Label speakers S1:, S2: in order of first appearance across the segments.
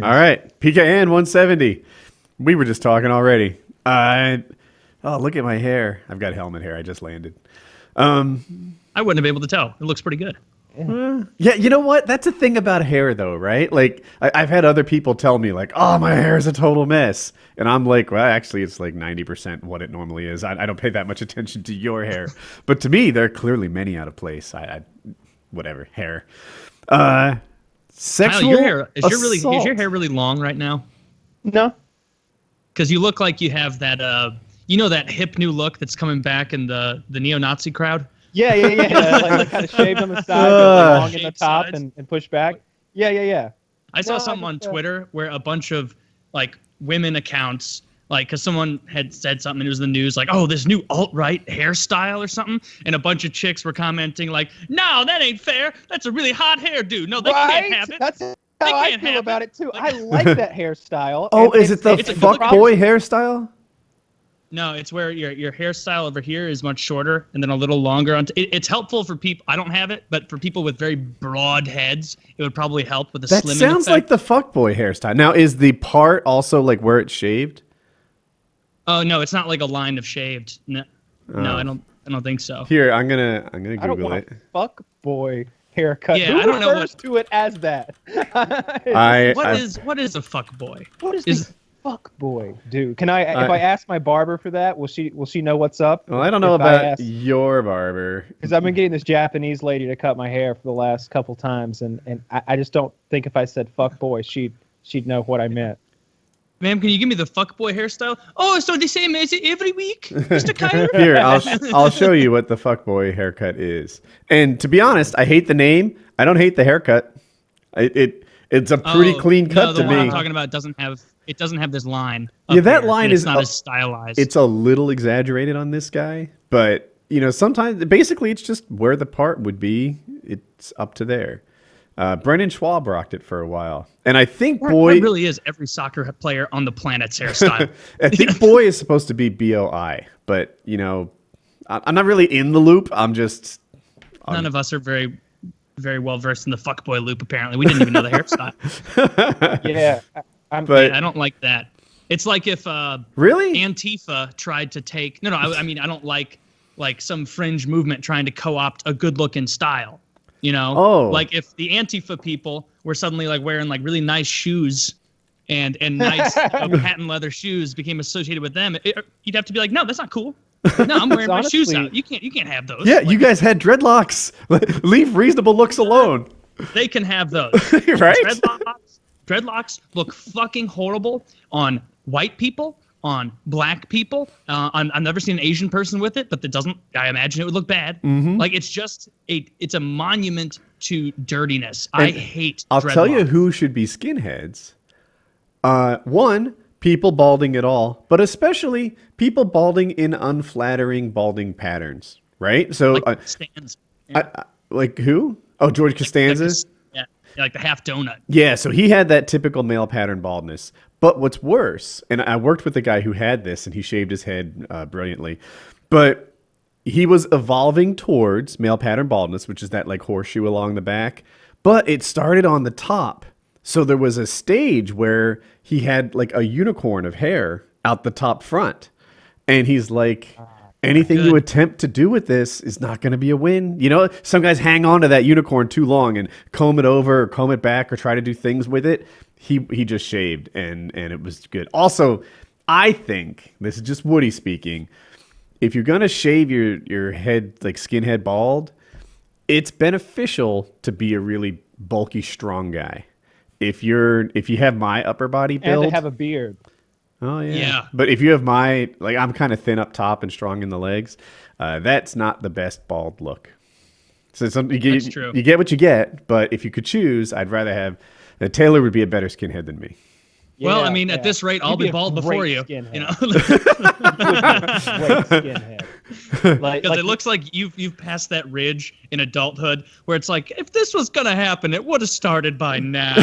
S1: All right, PKN 170. We were just talking already. Oh, look at my hair. I've got helmet hair. I just landed.
S2: I wouldn't have been able to tell. It looks pretty good.
S1: Yeah, you know what? That's a thing about hair, though, right? Like, I've had other people tell me, like, oh, my hair is a total mess. And I'm like, well, actually, it's like 90% what it normally is. I don't pay that much attention to your hair. But to me, there are clearly many out of place. Whatever, hair.
S2: Kyle,
S1: Sexual
S2: is your hair really long right now?
S3: No.
S2: Because you look like you have that that hip new look that's coming back in the neo-Nazi crowd.
S3: Yeah. Like kind of shaved on the side, but long in the
S2: Shaved
S3: top
S2: sides.
S3: and pushed back. Yeah.
S2: I saw
S3: No,
S2: something on
S3: just,
S2: Twitter where a bunch of like women accounts, like, because someone had said something, it was the news, like, oh, this new alt-right hairstyle or something, and a bunch of chicks were commenting like, no, that ain't fair. That's a really hot hairdo. No, they can't have it.
S3: That's how
S2: They
S3: I
S2: can't
S3: feel
S2: have
S3: about
S2: it.
S3: it too.
S2: Like-
S3: I like that hairstyle.
S1: Oh,
S3: and
S1: is it the
S2: it's a good
S1: fuck
S2: look.
S1: boy hairstyle?
S2: No, it's where your hairstyle over here is much shorter and then a little longer. It's helpful for people. I don't have it, but for people with very broad heads, it would probably help with the
S1: That
S2: slimming
S1: sounds like
S2: effect.
S1: the fuck boy hairstyle. Now, is the part also like where it's shaved?
S2: Oh no, it's not like a line of shaved. No, I don't think so.
S1: Here, I'm gonna
S3: I don't
S1: Google
S3: want
S1: it.
S3: a fuck boy haircut.
S2: Yeah,
S3: Who
S2: I don't know
S3: refers to it as that?
S2: What is a fuck boy?
S3: What is
S2: is-
S3: the fuck boy do? Can I if I ask my barber for that, will she know what's up?
S1: Well, I don't know about your barber.
S3: Because I've been getting this Japanese lady to cut my hair for the last couple times, and I just don't think if I said fuck boy, she'd know what I meant.
S2: Ma'am, can you give me the fuck boy hairstyle? Oh, so the same as every week, Mr. Kyler?
S1: Here, I'll show you what the fuck boy haircut is. And to be honest, I hate the name. I don't hate the haircut. It's a pretty clean cut
S2: the
S1: to
S2: one
S1: me.
S2: I'm talking about doesn't have this line.
S1: Yeah,
S2: up
S1: that
S2: there,
S1: line
S2: and it's
S1: is
S2: not
S1: a-
S2: as stylized.
S1: It's a little exaggerated on this guy, but sometimes basically it's just where the part would be. It's up to there. Brennan Schwab rocked it for a while, and I think
S2: That
S1: boy
S2: really is every soccer player on the planet's hairstyle.
S1: I think boy is supposed to be BOI, but I'm not really in the loop. I'm just
S2: None of us are very, very well versed in the fuckboy loop. Apparently, we didn't even know the hairstyle.
S3: Yeah,
S1: But
S2: I don't like that. It's like if
S1: really,
S2: Antifa tried to take I mean I don't like some fringe movement trying to co-opt a good-looking style.
S1: Oh.
S2: Like if the Antifa people were suddenly like wearing like really nice shoes and nice patent leather shoes became associated with them, you'd have to be like, no, that's not cool. No, I'm wearing my shoes
S3: Honestly-
S2: out. You can't have those.
S1: yeah,
S2: Like,
S1: you guys had dreadlocks. Leave reasonable looks alone,
S2: they can have those.
S1: right?
S2: Dreadlocks look fucking horrible on white people, on black people. I've never seen an Asian person with it, but that doesn't. I imagine it would look bad.
S1: Mm-hmm.
S2: Like it's a monument to dirtiness. I hate.
S1: I'll tell you
S2: dreadlocks.
S1: who should be skinheads. One, people balding at all, but especially people balding in unflattering balding patterns, right? So,
S2: Like Costanza.
S1: like who? Oh, George Costanza.
S2: Yeah, like the half donut.
S1: Yeah, so he had that typical male pattern baldness. But what's worse, and I worked with a guy who had this, and he shaved his head brilliantly, but he was evolving towards male pattern baldness, which is that like horseshoe along the back. But it started on the top. So there was a stage where he had like a unicorn of hair out the top front. And he's like, anything you
S2: Good.
S1: attempt to do with this is not going to be a win. Some guys hang on to that unicorn too long and comb it over or comb it back or try to do things with it. He just shaved and it was good. Also, I think, this is just Woody speaking, if you're going to shave your head like skinhead bald, it's beneficial to be a really bulky, strong guy. If you have my upper body
S3: and
S1: build,
S3: to have a beard.
S1: oh yeah.
S2: Yeah.
S1: But if you have I'm kind of thin up top and strong in the legs, that's not the best bald look. So
S2: That's true.
S1: You get what you get. But if you could choose, I'd rather have Taylor would be a better skinhead than me.
S2: Well, I
S3: Yeah,
S2: mean,
S3: yeah.
S2: at this rate, I'll
S3: You'd
S2: be
S3: a
S2: bald before
S3: great
S2: you.
S3: skinhead.
S2: You know,
S3: Great skinhead.
S2: because it looks like you've passed that ridge in adulthood where it's like, if this was gonna happen, it would have started by now.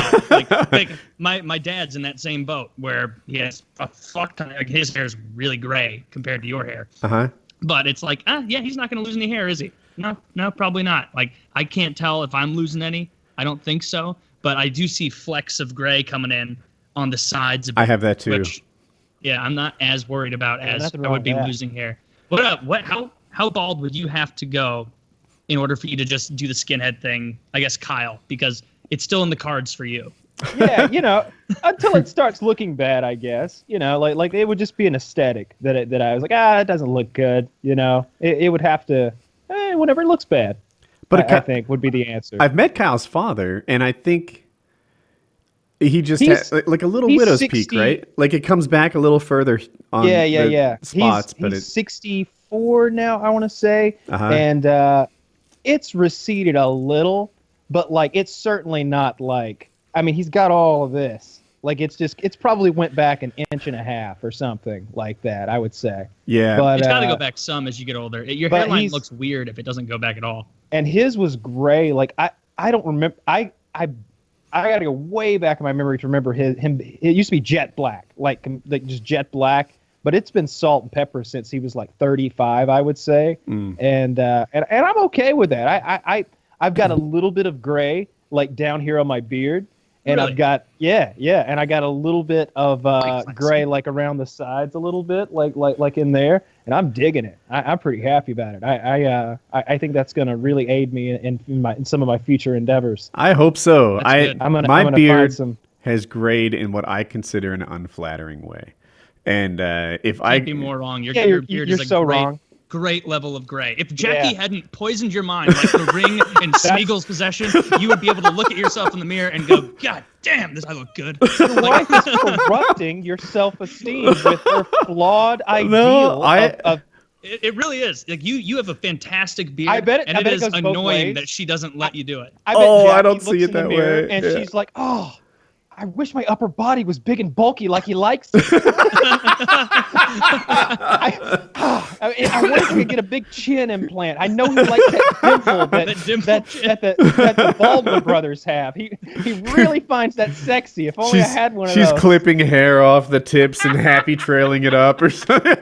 S2: like my dad's in that same boat where he has a fuck ton. Like his hair is really gray compared to your hair,
S1: Uh-huh.
S2: but it's like, yeah, he's not gonna lose any hair, is he? No, probably not. Like I can't tell if I'm losing any. I don't think so. but I do see flecks of gray coming in on the sides of it.
S1: I have that too.
S2: Which, yeah, I'm not as worried about as
S3: nothing
S2: I
S3: wrong
S2: would be
S3: with that.
S2: losing hair. How bald would you have to go in order for you to just do the skinhead thing? I guess Kyle, because it's still in the cards for you.
S3: Yeah, until it starts looking bad, I guess. Like it would just be an aesthetic that I was like, it doesn't look good. It would have to, whenever it looks bad.
S1: But
S3: I think would be the answer.
S1: I've met Kyle's father, and I think he just
S3: He's-
S1: had like a little
S3: he's
S1: widow's
S3: 60
S1: peak, right? Like it comes back a little further on the spots, but
S3: he's 64 now, I want to say,
S1: Uh-huh.
S3: and it's receded a little, but like it's certainly not like. I mean, he's got all of this. Like it's probably went back an inch and a half or something like that, I would say.
S1: yeah.
S3: But
S2: It's got to go back some as you get older. Your
S3: but
S2: hairline
S3: he's-
S2: looks weird if it doesn't go back at all.
S3: and his was gray. Like I don't remember. I got to go way back in my memory to remember him. It used to be jet black, like just jet black. But it's been salt and pepper since he was like 35, I would say. And I'm okay with that. I've got a little bit of gray like down here on my beard. And
S2: Really?
S3: I've got and I got a little bit of
S2: Like
S3: gray like around the sides a little bit, like in there, and I'm digging it. I'm pretty happy about it. I think that's gonna really aid me in some of my future endeavors.
S1: I hope so.
S2: That's good.
S3: I'm gonna
S1: my
S3: find
S1: beard
S3: some.
S1: has grayed in what I consider an unflattering way, and if I
S2: Can't be more wrong. Your
S3: Yeah,
S2: beard
S3: you're
S2: is a
S3: so
S2: great,
S3: wrong.
S2: great level of gray. If Jackie
S3: Yeah.
S2: hadn't poisoned your mind like the ring in Smeagol's possession, you would be able to look at yourself in the mirror and go, "God damn, I look good."
S3: Your wife is corrupting your self-esteem with her flawed ideal of
S2: It really is. Like you have a fantastic beard.
S3: I bet it-
S2: and
S3: I bet it
S2: is
S3: goes both
S2: annoying
S3: ways.
S2: that she doesn't let you do it.
S3: I bet
S1: Oh, I
S3: Jackie
S1: don't see
S3: looks
S1: it
S3: in the
S1: that
S3: mirror
S1: way.
S3: and
S1: Yeah.
S3: she's like, "Oh, I wish my upper body was big and bulky like he likes it." I wish I could get a big chin implant. I know he likes that dimple
S2: That dimple
S3: that the Baldwin brothers have. He really finds that sexy. If only I had one of
S1: she's
S3: those.
S1: clipping hair off the tips and happy trailing it up or something.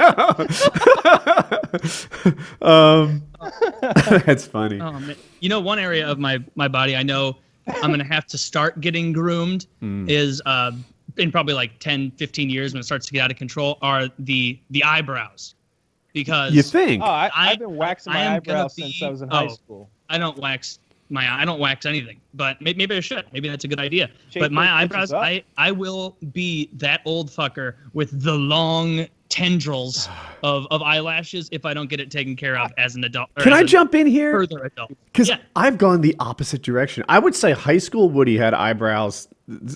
S1: That's funny.
S2: Oh man. One area of my body I know I'm gonna have to start getting groomed is in probably like 10, 15 years when it starts to get out of control are the eyebrows. Because
S1: You think?
S3: Oh, I've been waxing
S2: I
S3: my
S2: am gonna
S3: eyebrows
S2: be-
S3: since I was in high
S2: oh.
S3: school.
S2: I don't wax anything, but maybe I should. Maybe that's a good idea.
S3: Shave
S2: But my
S3: those
S2: eyebrows,
S3: bitches up.
S2: I will be that old fucker with the long tendrils of eyelashes if I don't get it taken care of as an adult. or
S1: Can
S2: as
S1: I
S2: a
S1: jump in here?
S2: Further adult.
S1: Because
S2: Yeah.
S1: I've gone the opposite direction. I would say high school Woody had eyebrows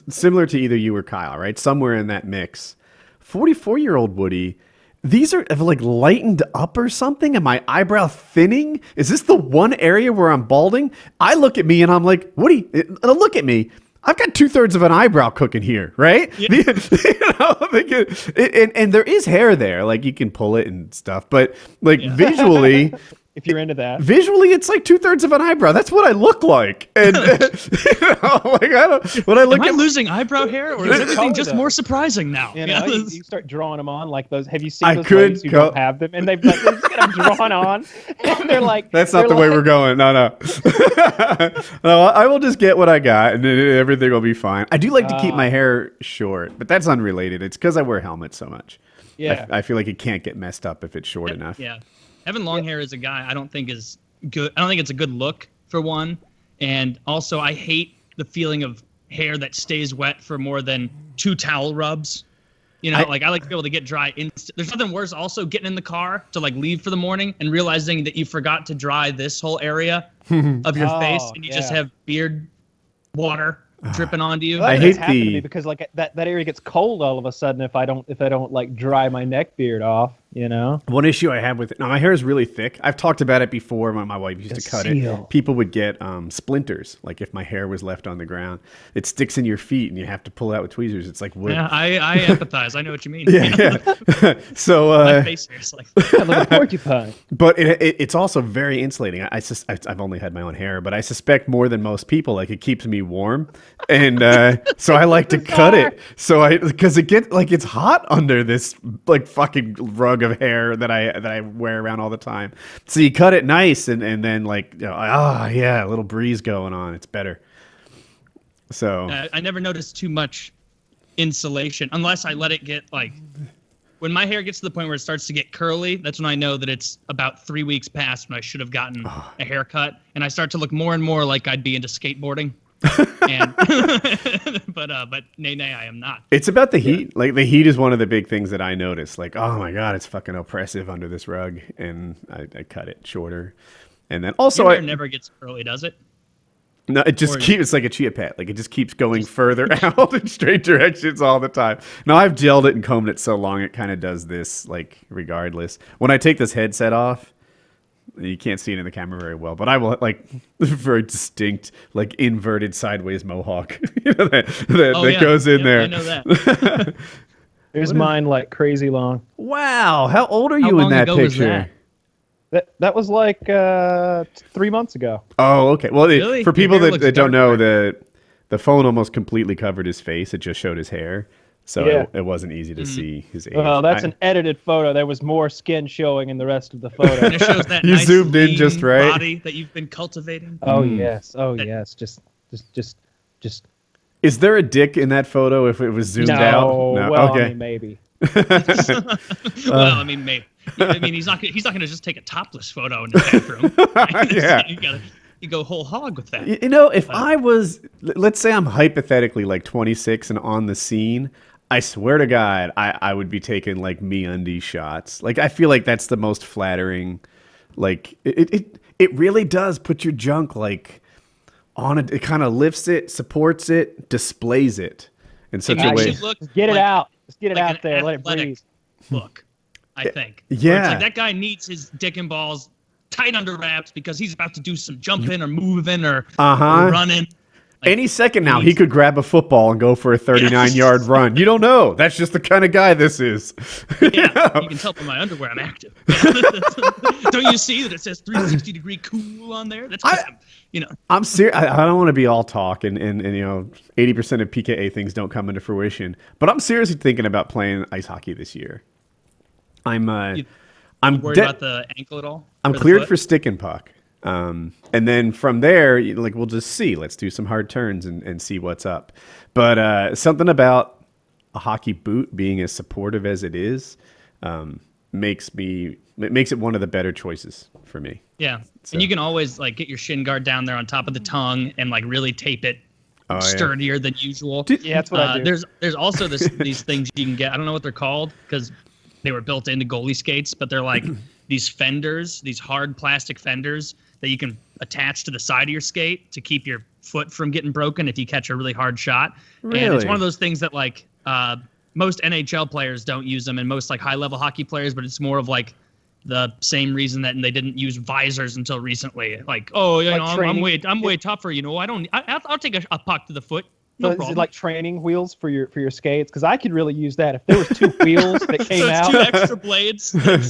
S1: similar to either you or Kyle, right? Somewhere in that mix. 44-year-old Woody, these are like lightened up or something. Am my eyebrow thinning? Is this the one area where I'm balding? I look at me and I'm like, Woody, look at me. I've got 2/3 of an eyebrow cooking here, right? And there is hair there, like you can pull it and stuff, but like visually,
S3: If you're into that.
S1: visually, it's like 2/3 of an eyebrow. That's what I look like. And when I look
S2: Am I
S1: at
S2: losing eyebrow hair, or is
S3: It's
S2: everything
S3: color,
S2: just
S3: though.
S2: more surprising now?
S3: You
S2: Yeah,
S3: know,
S2: this-
S3: you start drawing them on like those. Have you seen
S1: I
S3: those
S1: could
S3: ladies who
S1: go-
S3: don't have them, and they just get them drawn on, and they're like,
S1: that's not the way we're going. No. No, I will just get what I got, and then everything will be fine. I do like to keep my hair short, but that's unrelated. It's because I wear helmets so much.
S3: Yeah.
S1: I feel like it can't get messed up if it's short enough.
S2: Yeah, having long hair as a guy, I don't think is good. I don't think it's a good look for one, and also I hate the feeling of hair that stays wet for more than 2 towel rubs. I like to be able to get dry. There's nothing worse. Also, getting in the car to like leave for the morning and realizing that you forgot to dry this whole area of your
S3: Oh,
S2: face, and you just
S3: yeah.
S2: have beard water dripping onto you.
S3: Well,
S1: I
S3: that's
S1: hate
S3: happened to
S1: the-
S3: me because like that area gets cold all of a sudden if I don't like dry my neck beard off.
S1: One issue I have with it, now my hair is really thick. I've talked about it before when my wife used to cut
S3: seal.
S1: it. People would get splinters, like if my hair was left on the ground. It sticks in your feet and you have to pull it out with tweezers. It's like wood.
S2: Yeah, I empathize. I know what you mean.
S1: Yeah. So,
S2: My face hair is like.
S3: Like a porcupine.
S1: but it's also very insulating. I've only had my own hair, but I suspect more than most people, like it keeps me warm, and so I like to cut it. So because it gets like it's hot under this like fucking rug of hair that I wear around all the time. So you cut it nice, and then like yeah, a little breeze going on. It's better. So
S2: I never noticed too much insulation unless I let it get like when my hair gets to the point where it starts to get curly. That's when I know that it's about 3 weeks past when I should have gotten a haircut, and I start to look more and more like I'd be into skateboarding. And but nay, I am not.
S1: it's about the heat. Like the heat is one of the big things that I notice. Like, oh my god, it's fucking oppressive under this rug, and I cut it shorter. And then also
S2: Your hair never gets curly, does it?
S1: no, it just
S2: or-
S1: keeps. It's like a chia pet. Like it just keeps going further out in straight directions all the time. Now I've gelled it and combed it so long it kind of does this. Like regardless, when I take this headset off, you can't see it in the camera very well, but I will like very distinct, like inverted sideways mohawk that goes in
S2: Yep,
S1: there.
S2: I know that.
S3: There's mine like crazy long.
S1: Wow, how old are
S2: How
S1: you in
S2: long
S1: that
S2: ago was
S1: picture?
S3: That was like 3 months ago.
S1: Oh, okay. Well,
S2: Really?
S1: for
S2: Your
S1: people
S2: hair
S1: that,
S2: looks
S1: that don't know,
S2: darker.
S1: the phone almost completely covered his face. It just showed his hair, so
S3: Yeah.
S1: it wasn't easy to see his age.
S3: Well, that's
S1: I-
S3: an edited photo. There was more skin showing in the rest of the
S2: And
S3: photo.
S2: it shows that
S1: You
S2: nice
S1: zoomed in
S2: lean
S1: just right.
S2: body that you've been cultivating.
S3: Oh yes, oh yes. Just.
S1: Is there a dick in that photo if it was zoomed
S3: No,
S1: out?
S3: well,
S1: okay.
S3: I mean, maybe.
S2: Well, I mean, maybe. I mean, he's not gonna just take a topless photo in his bathroom.
S1: Yeah.
S2: You go whole hog with that.
S1: You know, if I was, let's say I'm hypothetically like 26 and on the scene, I swear to God, I would be taking like MeUndies shots. Like I feel like that's the most flattering. Like it really does put your junk like on it. It kind of lifts it, supports it, displays it in such a
S2: makes
S1: way.
S2: you look
S3: Just get it
S2: like-
S3: out. Just get it
S2: like
S3: out
S2: an
S3: there. Let it
S2: athletic
S3: breathe.
S2: Look, I think.
S1: Yeah.
S2: Where it's like that guy needs his dick and balls tight under wraps because he's about to do some jumping or moving or running.
S1: Any second now, he could grab a football and go for a 39-yard run. You don't know. That's just the kind of guy this is.
S2: Yeah, you can tell from my underwear I'm active. Don't you see that it says 360-degree cool on there? That's 'cause
S1: I'm serious. I don't want to be all talk, and 80% of PKA things don't come into fruition. But I'm seriously thinking about playing ice hockey this year. I'm
S2: worried
S1: de-
S2: about the ankle at all?
S1: I'm
S2: Or the
S1: cleared
S2: foot?
S1: for stick and puck. And then from there, like we'll just see. Let's do some hard turns and see what's up. But something about a hockey boot being as supportive as it is makes it one of the better choices for me.
S2: Yeah,
S1: So-
S2: and you can always like get your shin guard down there on top of the tongue and like really tape it
S1: Oh, yeah.
S2: sturdier than usual.
S3: Yeah, that's what I do.
S2: There's also these things you can get. I don't know what they're called because they were built into goalie skates, but they're like these fenders, these hard plastic fenders that you can attach to the side of your skate to keep your foot from getting broken if you catch a really hard shot. And it's
S1: Really?
S2: one of those things that like most NHL players don't use them and most like high level hockey players, but it's more of like the same reason that they didn't use visors until recently. Like, oh,
S3: Like
S2: I'm
S3: training.
S2: way tougher. I'll take a puck to the foot. No
S3: So is
S2: problem.
S3: it like training wheels for your skates? Because I could really use that. If there was two wheels that came
S2: so it's
S3: out,
S2: two extra blades.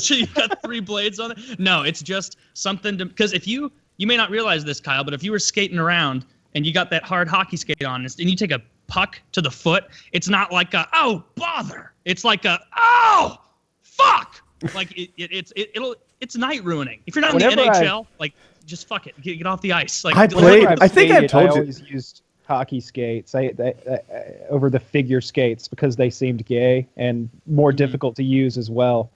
S2: So you got 3 blades on it. No, it's just something to because if you may not realize this, Kyle, but if you were skating around and you got that hard hockey skate on and you take a puck to the foot, it's not like a oh bother. It's like a oh fuck. Like it's night ruining. If you're not in the
S3: Whenever
S2: NHL, like just fuck it, get off the ice. Like
S1: I played-
S3: whenever I've
S1: I think I
S3: skated,
S1: told you-
S3: always used hockey skates over the figure skates because they seemed gay and more difficult to use as well.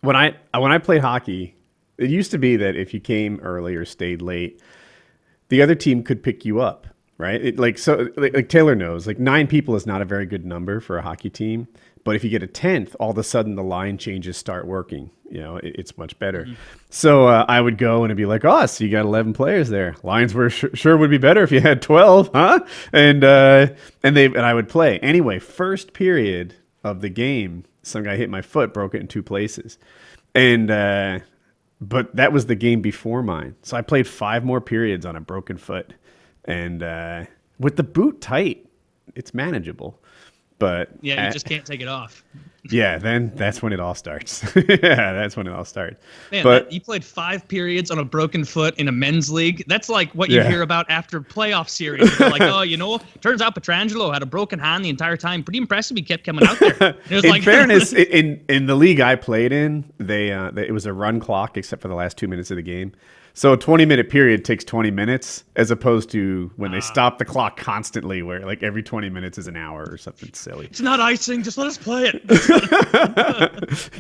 S1: When I played hockey, it used to be that if you came early or stayed late, the other team could pick you up, right? Like Taylor knows, like 9 people is not a very good number for a hockey team. But if you get a 10th, all of a sudden the line changes start working. It's much better.
S2: Mm-hmm.
S1: So I would go and it'd be like, oh, so you got 11 players there. Lines were sure would be better if you had 12, huh? And I would play anyway. First period of the game, some guy hit my foot, broke it in 2 places, and but that was the game before mine. So I played 5 more periods on a broken foot, and with the boot tight, it's manageable. But
S2: yeah, you just can't take it off.
S1: yeah, then that's when it all starts. Yeah, that's when it all starts.
S2: Man,
S1: but
S2: you played 5 periods on a broken foot in a men's league. That's like what you
S1: Yeah.
S2: hear about after playoff series. They're like, oh, turns out Petrangelo had a broken hand the entire time. Pretty impressive. He kept coming out there. And it was
S1: in
S2: like,
S1: fairness, in the league I played in, it was a run clock except for the last 2 minutes of the game. So a 20-minute period takes 20 minutes as opposed to when they stop the clock constantly where like every 20 minutes is an hour or something silly.
S2: It's not icing. Just let us play it.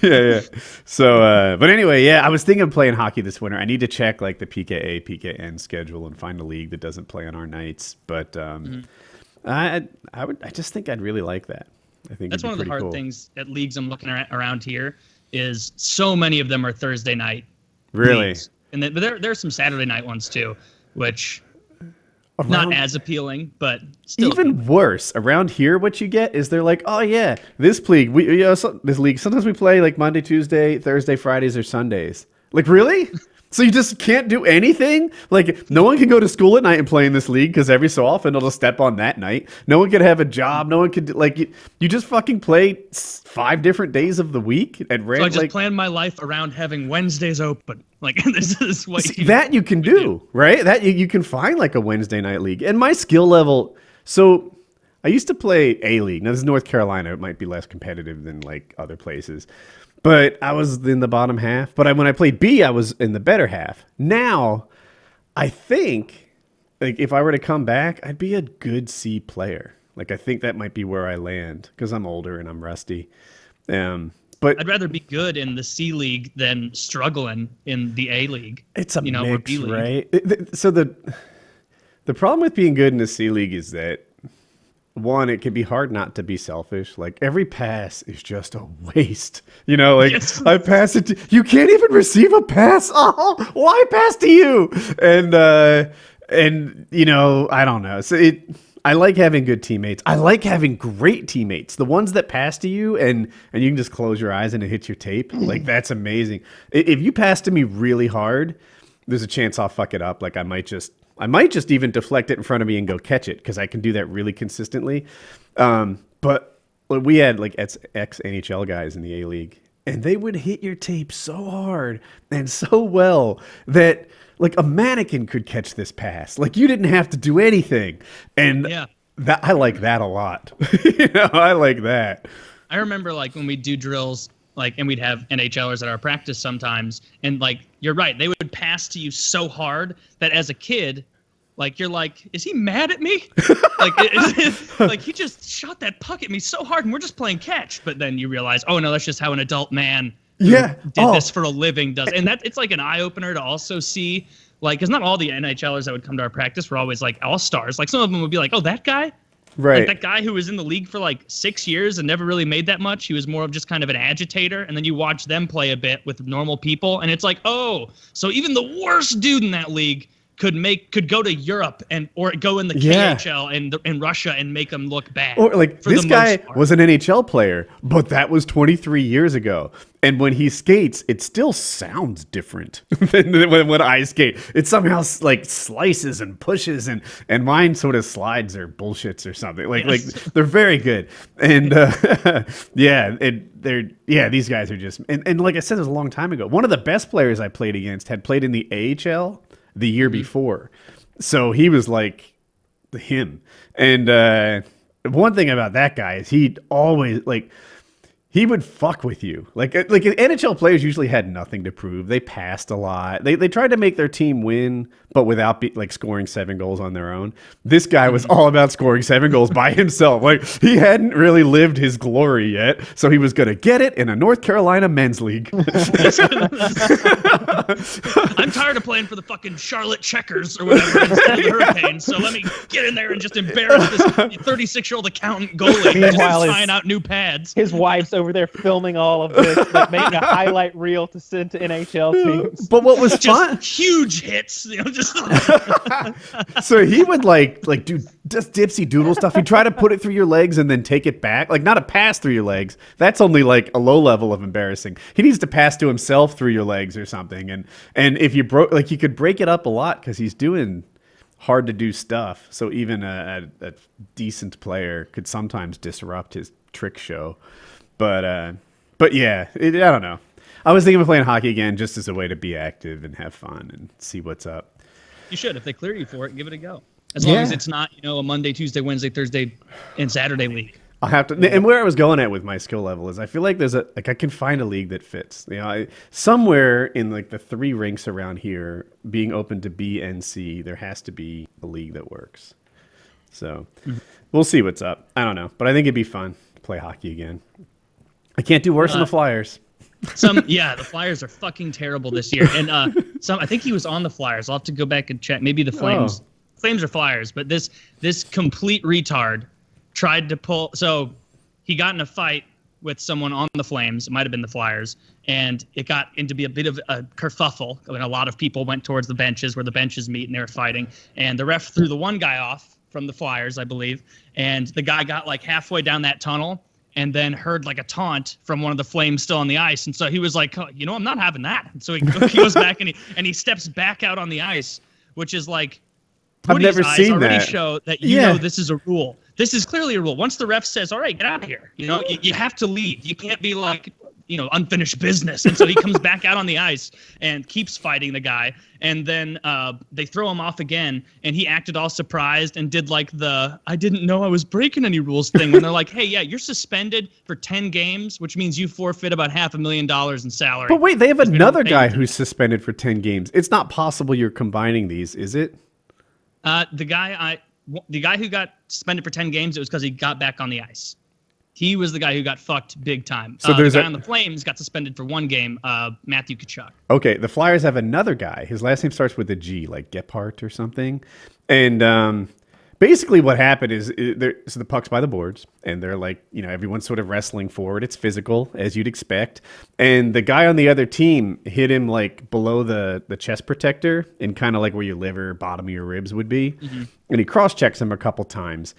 S1: Yeah. So, but anyway, yeah, I was thinking of playing hockey this winter. I need to check like the PKA, PKN schedule and find a league that doesn't play on our nights. But I just think I'd really like that. I think
S2: That's
S1: it'd be
S2: one of the
S1: pretty
S2: hard
S1: cool.
S2: things at leagues I'm looking at around here is so many of them are Thursday night.
S1: Really?
S2: Leagues. And but there's some Saturday night ones too, which not as appealing, but still
S1: Even
S2: appealing.
S1: worse, around here, what you get is they're like, oh yeah, this league, this league. Sometimes we play like Monday, Tuesday, Thursday, Fridays, or Sundays. Like really? So you just can't do anything? Like no one can go to school at night and play in this league because every so often they'll just step on that night. No one could have a job. No one could like you just fucking play 5 different days of the week at
S2: So I
S1: random.
S2: just plan my life around having Wednesdays open. Like this is what
S1: See, that you can do, right? That you can find like a Wednesday night league. And my skill level, so I used to play A League. Now this is North Carolina. It might be less competitive than like other places. But I was in the bottom half. But when I played B, I was in the better half. Now, I think like if I were to come back, I'd be a good C player. Like I think that might be where I land because I'm older and I'm rusty. But
S2: I'd rather be good in the C League than struggling in the A League.
S1: it's a
S2: or
S1: mix,
S2: B League.
S1: right? So the problem with being good in the C League is that one, it can be hard not to be selfish. Like every pass is just a waste. You know, like
S2: Yes.
S1: I pass it to you can't even receive a pass. Oh, why pass to you? And you know, I don't know. So I like having good teammates. I like having great teammates. The ones that pass to you and you can just close your eyes and it hits your tape. Like that's amazing. If you pass to me really hard, there's a chance I'll fuck it up. Like I might just even deflect it in front of me and go catch it because I can do that really consistently. But we had like ex NHL guys in the A League, and they would hit your tape so hard and so well that like a mannequin could catch this pass. Like you didn't have to do anything, and
S2: Yeah.
S1: that I like that a lot. You know, I like that.
S2: I remember like when we do drills, like, and we'd have NHLers at our practice sometimes, and like you're right, they would pass to you so hard that as a kid, like you're like, is he mad at me? like he just shot that puck at me so hard, and we're just playing catch. But then you realize, oh no, that's just how an adult man who
S1: Yeah.
S2: did this for a living does, and that it's like an eye opener to also see, like, because not all the NHLers that would come to our practice were always like all stars. Like some of them would be like, oh, that guy.
S1: Right.
S2: Like that guy who was in the league for like 6 years and never really made that much. He was more of just kind of an agitator. And then you watch them play a bit with normal people. And it's like, oh, so even the worst dude in that league could go to Europe or go in the
S1: Yeah.
S2: KHL and in Russia and make them look bad.
S1: Or like
S2: for
S1: this
S2: the
S1: guy
S2: most part.
S1: was an NHL player, but that was 23 years ago. And when he skates, it still sounds different than when I skate. It somehow like slices and pushes, and mine sort of slides or bullshits or something. Like
S2: Yes.
S1: like they're very good. And these guys are just and like I said, it was a long time ago. One of the best players I played against had played in the AHL the year before, so he was like him. And one thing about that guy is he'd always like he would fuck with you. Like NHL players usually had nothing to prove. They passed a lot. They tried to make their team win, but without scoring 7 goals on their own. This guy was all about scoring 7 goals by himself. Like he hadn't really lived his glory yet, so he was gonna get it in a North Carolina men's league.
S2: I'm tired of playing for the fucking Charlotte Checkers or whatever instead of the Hurricanes. So let me get in there and just embarrass this 36-year-old accountant goalie just
S3: Meanwhile,
S2: trying out new pads.
S3: His wife's over there filming all of this, like making a highlight reel to send to NHL teams.
S1: But what was fun?
S2: Just huge hits, just
S1: So he would like do just dipsy doodle stuff. He'd try to put it through your legs and then take it back. Like not a pass through your legs. That's only like a low level of embarrassing. He needs to pass to himself through your legs or something. And if you broke, like you could break it up a lot because he's doing hard to do stuff. So even a decent player could sometimes disrupt his trick show. But yeah, I don't know. I was thinking of playing hockey again just as a way to be active and have fun and see what's up.
S2: you should. If they clear you for it, give it a go. As long
S1: Yeah.
S2: as it's not, a Monday, Tuesday, Wednesday, Thursday, and Saturday league.
S1: I'll have to. And where I was going at with my skill level is, I feel like I can find a league that fits. Somewhere in like the 3 rinks around here, being open to B and C, there has to be a league that works. So we'll see what's up. I don't know, but I think it'd be fun to play hockey again. I can't do worse than the Flyers.
S2: The Flyers are fucking terrible this year, and I think he was on the Flyers. I'll have to go back and check. Maybe the Flames. Flames are Flyers, but this complete retard tried to pull. So he got in a fight with someone on the Flames. It might have been the Flyers, and it got into be a bit of a kerfuffle. I mean, a lot of people went towards the benches where the benches meet, and they were fighting. And the ref threw the one guy off from the Flyers, I believe, and the guy got like halfway down that tunnel and then heard like a taunt from one of the Flames still on the ice. And so he was like, oh, I'm not having that. And so he goes back and he steps back out on the ice, which is like,
S1: I've never seen
S2: already
S1: that.
S2: Show that you know this is a rule. This is clearly a rule. Once the ref says, all right, get out of here, you have to leave. You can't be like, unfinished business. And so he comes back out on the ice and keeps fighting the guy. And then they throw him off again. And he acted all surprised and did like I didn't know I was breaking any rules thing. When they're like, hey, yeah, you're suspended for 10 games, which means you forfeit about $500,000 in salary.
S1: But wait, they have another guy who's suspended for 10 games. It's not possible you're combining these, is it?
S2: The guy who got suspended for 10 games, it was because he got back on the ice. He was the guy who got fucked big time. So the guy on the Flames got suspended for 1 game, Matthew Tkachuk.
S1: Okay, the Flyers have another guy. His last name starts with a G, like Gephardt or something. And basically what happened is so the puck's by the boards, and they're like, everyone's sort of wrestling forward. It's physical, as you'd expect. And the guy on the other team hit him like below the chest protector and kind of like where your liver, bottom of your ribs would be. Mm-hmm. And he cross-checks him a couple times,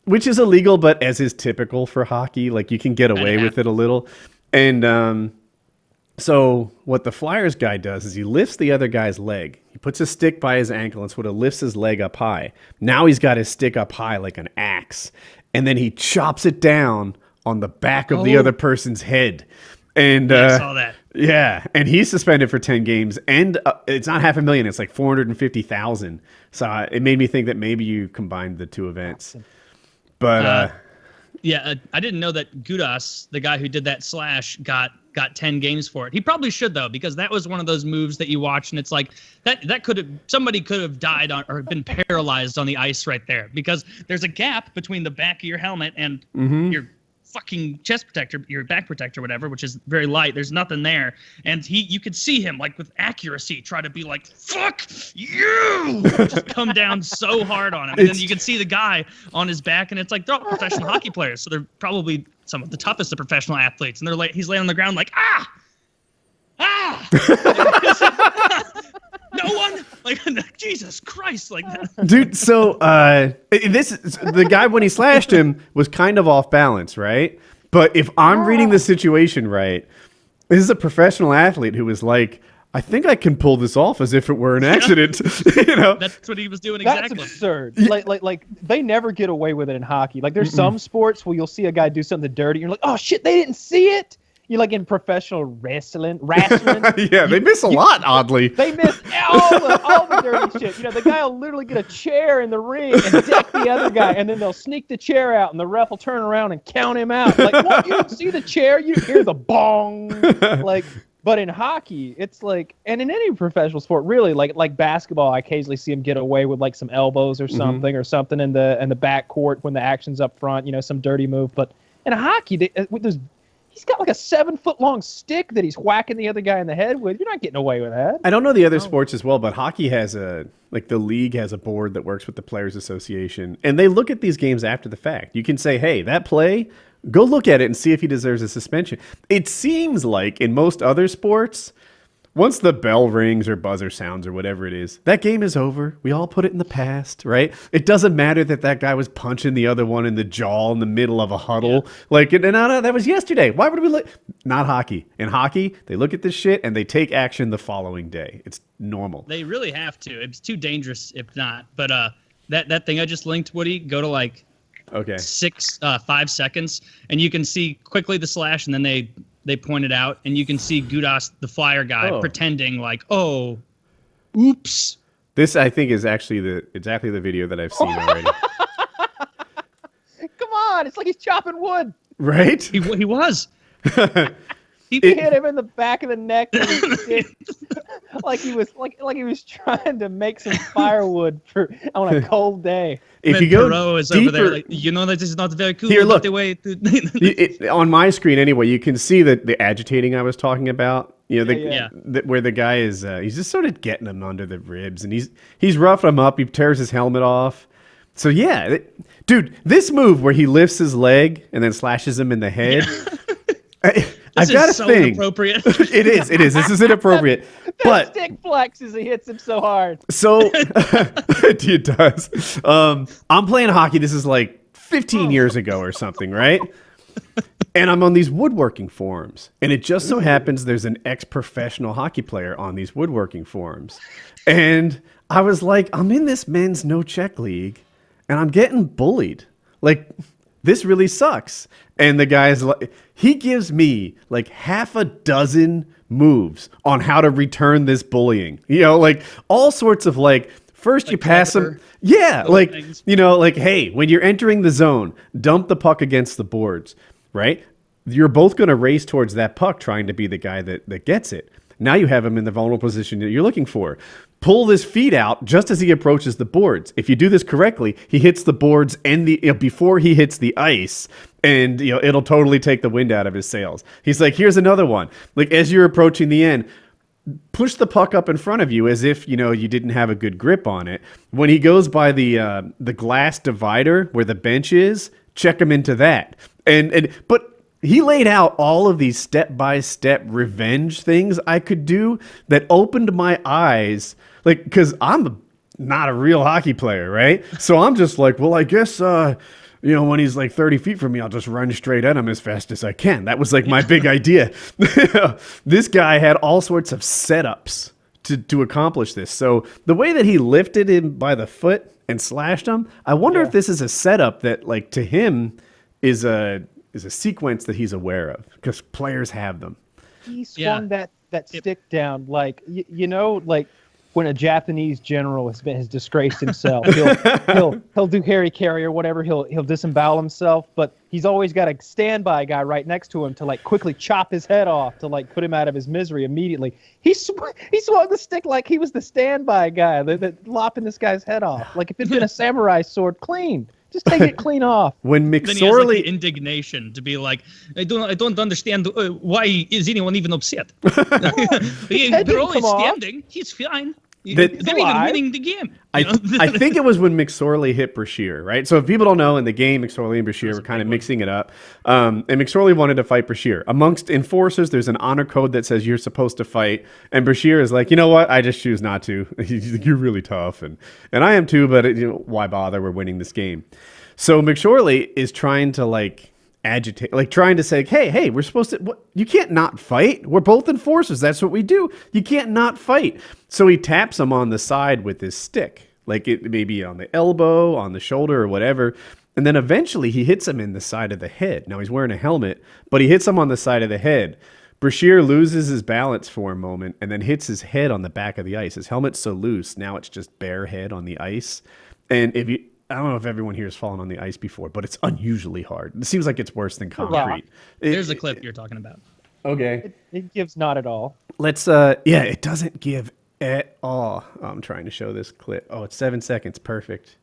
S1: which is illegal, but as is typical for hockey, like you can get away with it a little. And so what the Flyers guy does is he lifts the other guy's leg. He puts a stick by his ankle and sort of lifts his leg up high. Now he's got his stick up high like an axe. And then he chops it down on the back of the other person's head. And
S2: I saw that.
S1: Yeah, and he's suspended for 10 games, and it's not $500,000, it's like $450,000. So it made me think that maybe you combined the 2 events. But
S2: I didn't know that Gudas, the guy who did that slash, got 10 games for it. He probably should though, because that was one of those moves that you watch and it's like somebody could have died on or been paralyzed on the ice right there, because there's a gap between the back of your helmet and your fucking chest protector, your back protector, whatever, which is very light. There's nothing there, and you could see him like with accuracy try to be like, fuck you, just come down so hard on him, and then you can see the guy on his back, and it's like they're all professional hockey players, so they're probably some of the toughest of professional athletes, and they're like, he's laying on the ground like no one, like, Jesus Christ, like that.
S1: Dude, so the guy, when he slashed him, was kind of off balance, right? But if I'm reading the situation right, this is a professional athlete who was like, I think I can pull this off as if it were an accident.
S2: That's what he was doing exactly.
S3: That's absurd. Like they never get away with it in hockey. Like there's some sports where you'll see a guy do something dirty, and you're like, oh shit, they didn't see it. You like in professional wrestling.
S1: Yeah, they miss a lot, oddly.
S3: They miss all the dirty shit. The guy will literally get a chair in the ring and deck the other guy, and then they'll sneak the chair out, and the ref will turn around and count him out. Like, what? You didn't see the chair? You didn't hear the bong? Like, but in hockey, it's like, and in any professional sport, really, like basketball, I occasionally see him get away with like some elbows or something, or something in the back court when the action's up front. Some dirty move. But in hockey, he's got like a 7-foot-long stick that he's whacking the other guy in the head with. You're not getting away with that.
S1: I don't know the other sports as well, but hockey has the league has a board that works with the Players Association, and they look at these games after the fact. You can say, hey, that play, go look at it and see if he deserves a suspension. It seems like in most other sports, once the bell rings or buzzer sounds or whatever it is, that game is over. We all put it in the past, right? It doesn't matter that guy was punching the other one in the jaw in the middle of a huddle. Yeah. Like, no, that was yesterday. Why would we look? Not hockey. In hockey, they look at this shit and they take action the following day. It's normal.
S2: They really have to. It's too dangerous if not. But that thing I just linked, Woody, go to like 5 seconds, and you can see quickly the slash, and then they point it out, and you can see Gudas, the Flyer guy, pretending like, oh, oops.
S1: This, I think, is actually exactly the video that I've seen already.
S3: Come on. It's like he's chopping wood.
S1: Right?
S2: He was. He
S3: He hit him in the back of the neck and like he was trying to make some firewood on a cold day.
S1: If
S2: Man,
S1: you go
S2: Perot is
S1: deeper,
S2: over there, like, you know that this is not very cool.
S1: Here,
S2: not
S1: look.
S2: the way to.
S1: on my screen anyway, you can see the agitating I was talking about. You know,
S3: Yeah.
S1: where the guy is, he's just sort of getting him under the ribs, and he's roughing him up. He tears his helmet off. So yeah, dude, this move where he lifts his leg and then slashes him in the head. I've got a
S2: so
S1: thing.
S2: inappropriate.
S1: It is. This is inappropriate. But
S3: Stick flexes. He hits him so hard.
S1: so it does. I'm playing hockey. This is like 15 years ago or something, right? And I'm on these woodworking forums, and it just so happens there's an ex-professional hockey player on these woodworking forums, and I was like, I'm in this men's no check league, and I'm getting bullied. Like, this really sucks. And the guy's like, he gives me like half a dozen moves on how to return this bullying. You know, like all sorts of like, first you pass him.
S2: clever
S1: Yeah. Like,
S2: things.
S1: you know, like, hey, when you're entering the zone, dump the puck against the boards, right? You're both going to race towards that puck trying to be the guy that gets it. Now you have him in the vulnerable position that you're looking for. Pull his feet out just as he approaches the boards. If you do this correctly, he hits the boards and before he hits the ice, and it'll totally take the wind out of his sails. He's like, here's another one. Like as you're approaching the end, push the puck up in front of you as if you didn't have a good grip on it. When he goes by the glass divider where the bench is, check him into that. But he laid out all of these step-by-step revenge things I could do that opened my eyes. Like, because I'm not a real hockey player, right? So I'm just like, well, I guess, when he's like 30 feet from me, I'll just run straight at him as fast as I can. That was like my big idea. This guy had all sorts of setups to accomplish this. So the way that he lifted him by the foot and slashed him, I wonder if this is a setup that, like, to him is a sequence that he's aware of, because players have them.
S3: He swung that stick down like like when a Japanese general has disgraced himself. He'll do Harry Carey or whatever. He'll disembowel himself, but he's always got a standby guy right next to him to like quickly chop his head off to like put him out of his misery immediately. He swung the stick like he was the standby guy that lopping this guy's head off. Like if it'd been a samurai sword, clean. Just take it clean off.
S1: When
S2: Then he has
S1: McSorley,
S2: like the indignation to be like, I don't understand why is anyone even upset. They're only
S3: come off.
S2: standing. He's fine.
S1: They're
S2: even
S3: alive.
S2: winning the game.
S1: I think it was when McSorley hit Brashear, right? So if people don't know, in the game, McSorley and Brashear were kind of mixing it up. And McSorley wanted to fight Brashear. Amongst enforcers, there's an honor code that says you're supposed to fight. And Brashear is like, you know what? I just choose not to. He's like, you're really tough. And I am too, but why bother? We're winning this game. So McSorley is trying to like agitate, like trying to say, hey, we're supposed to, what? You can't not fight. We're both enforcers. That's what we do. You can't not fight. So he taps him on the side with his stick, like it may be on the elbow, on the shoulder, or whatever. And then eventually he hits him in the side of the head. Now he's wearing a helmet, but he hits him on the side of the head. Brashear loses his balance for a moment and then hits his head on the back of the ice. His helmet's so loose, now it's just bare head on the ice. And I don't know if everyone here has fallen on the ice before, but it's unusually hard. It seems like it's worse than concrete.
S2: There's a clip you're talking about.
S1: Okay.
S3: It gives not at all.
S1: Let's, it doesn't give at all. I'm trying to show this clip. Oh, it's 7 seconds. Perfect.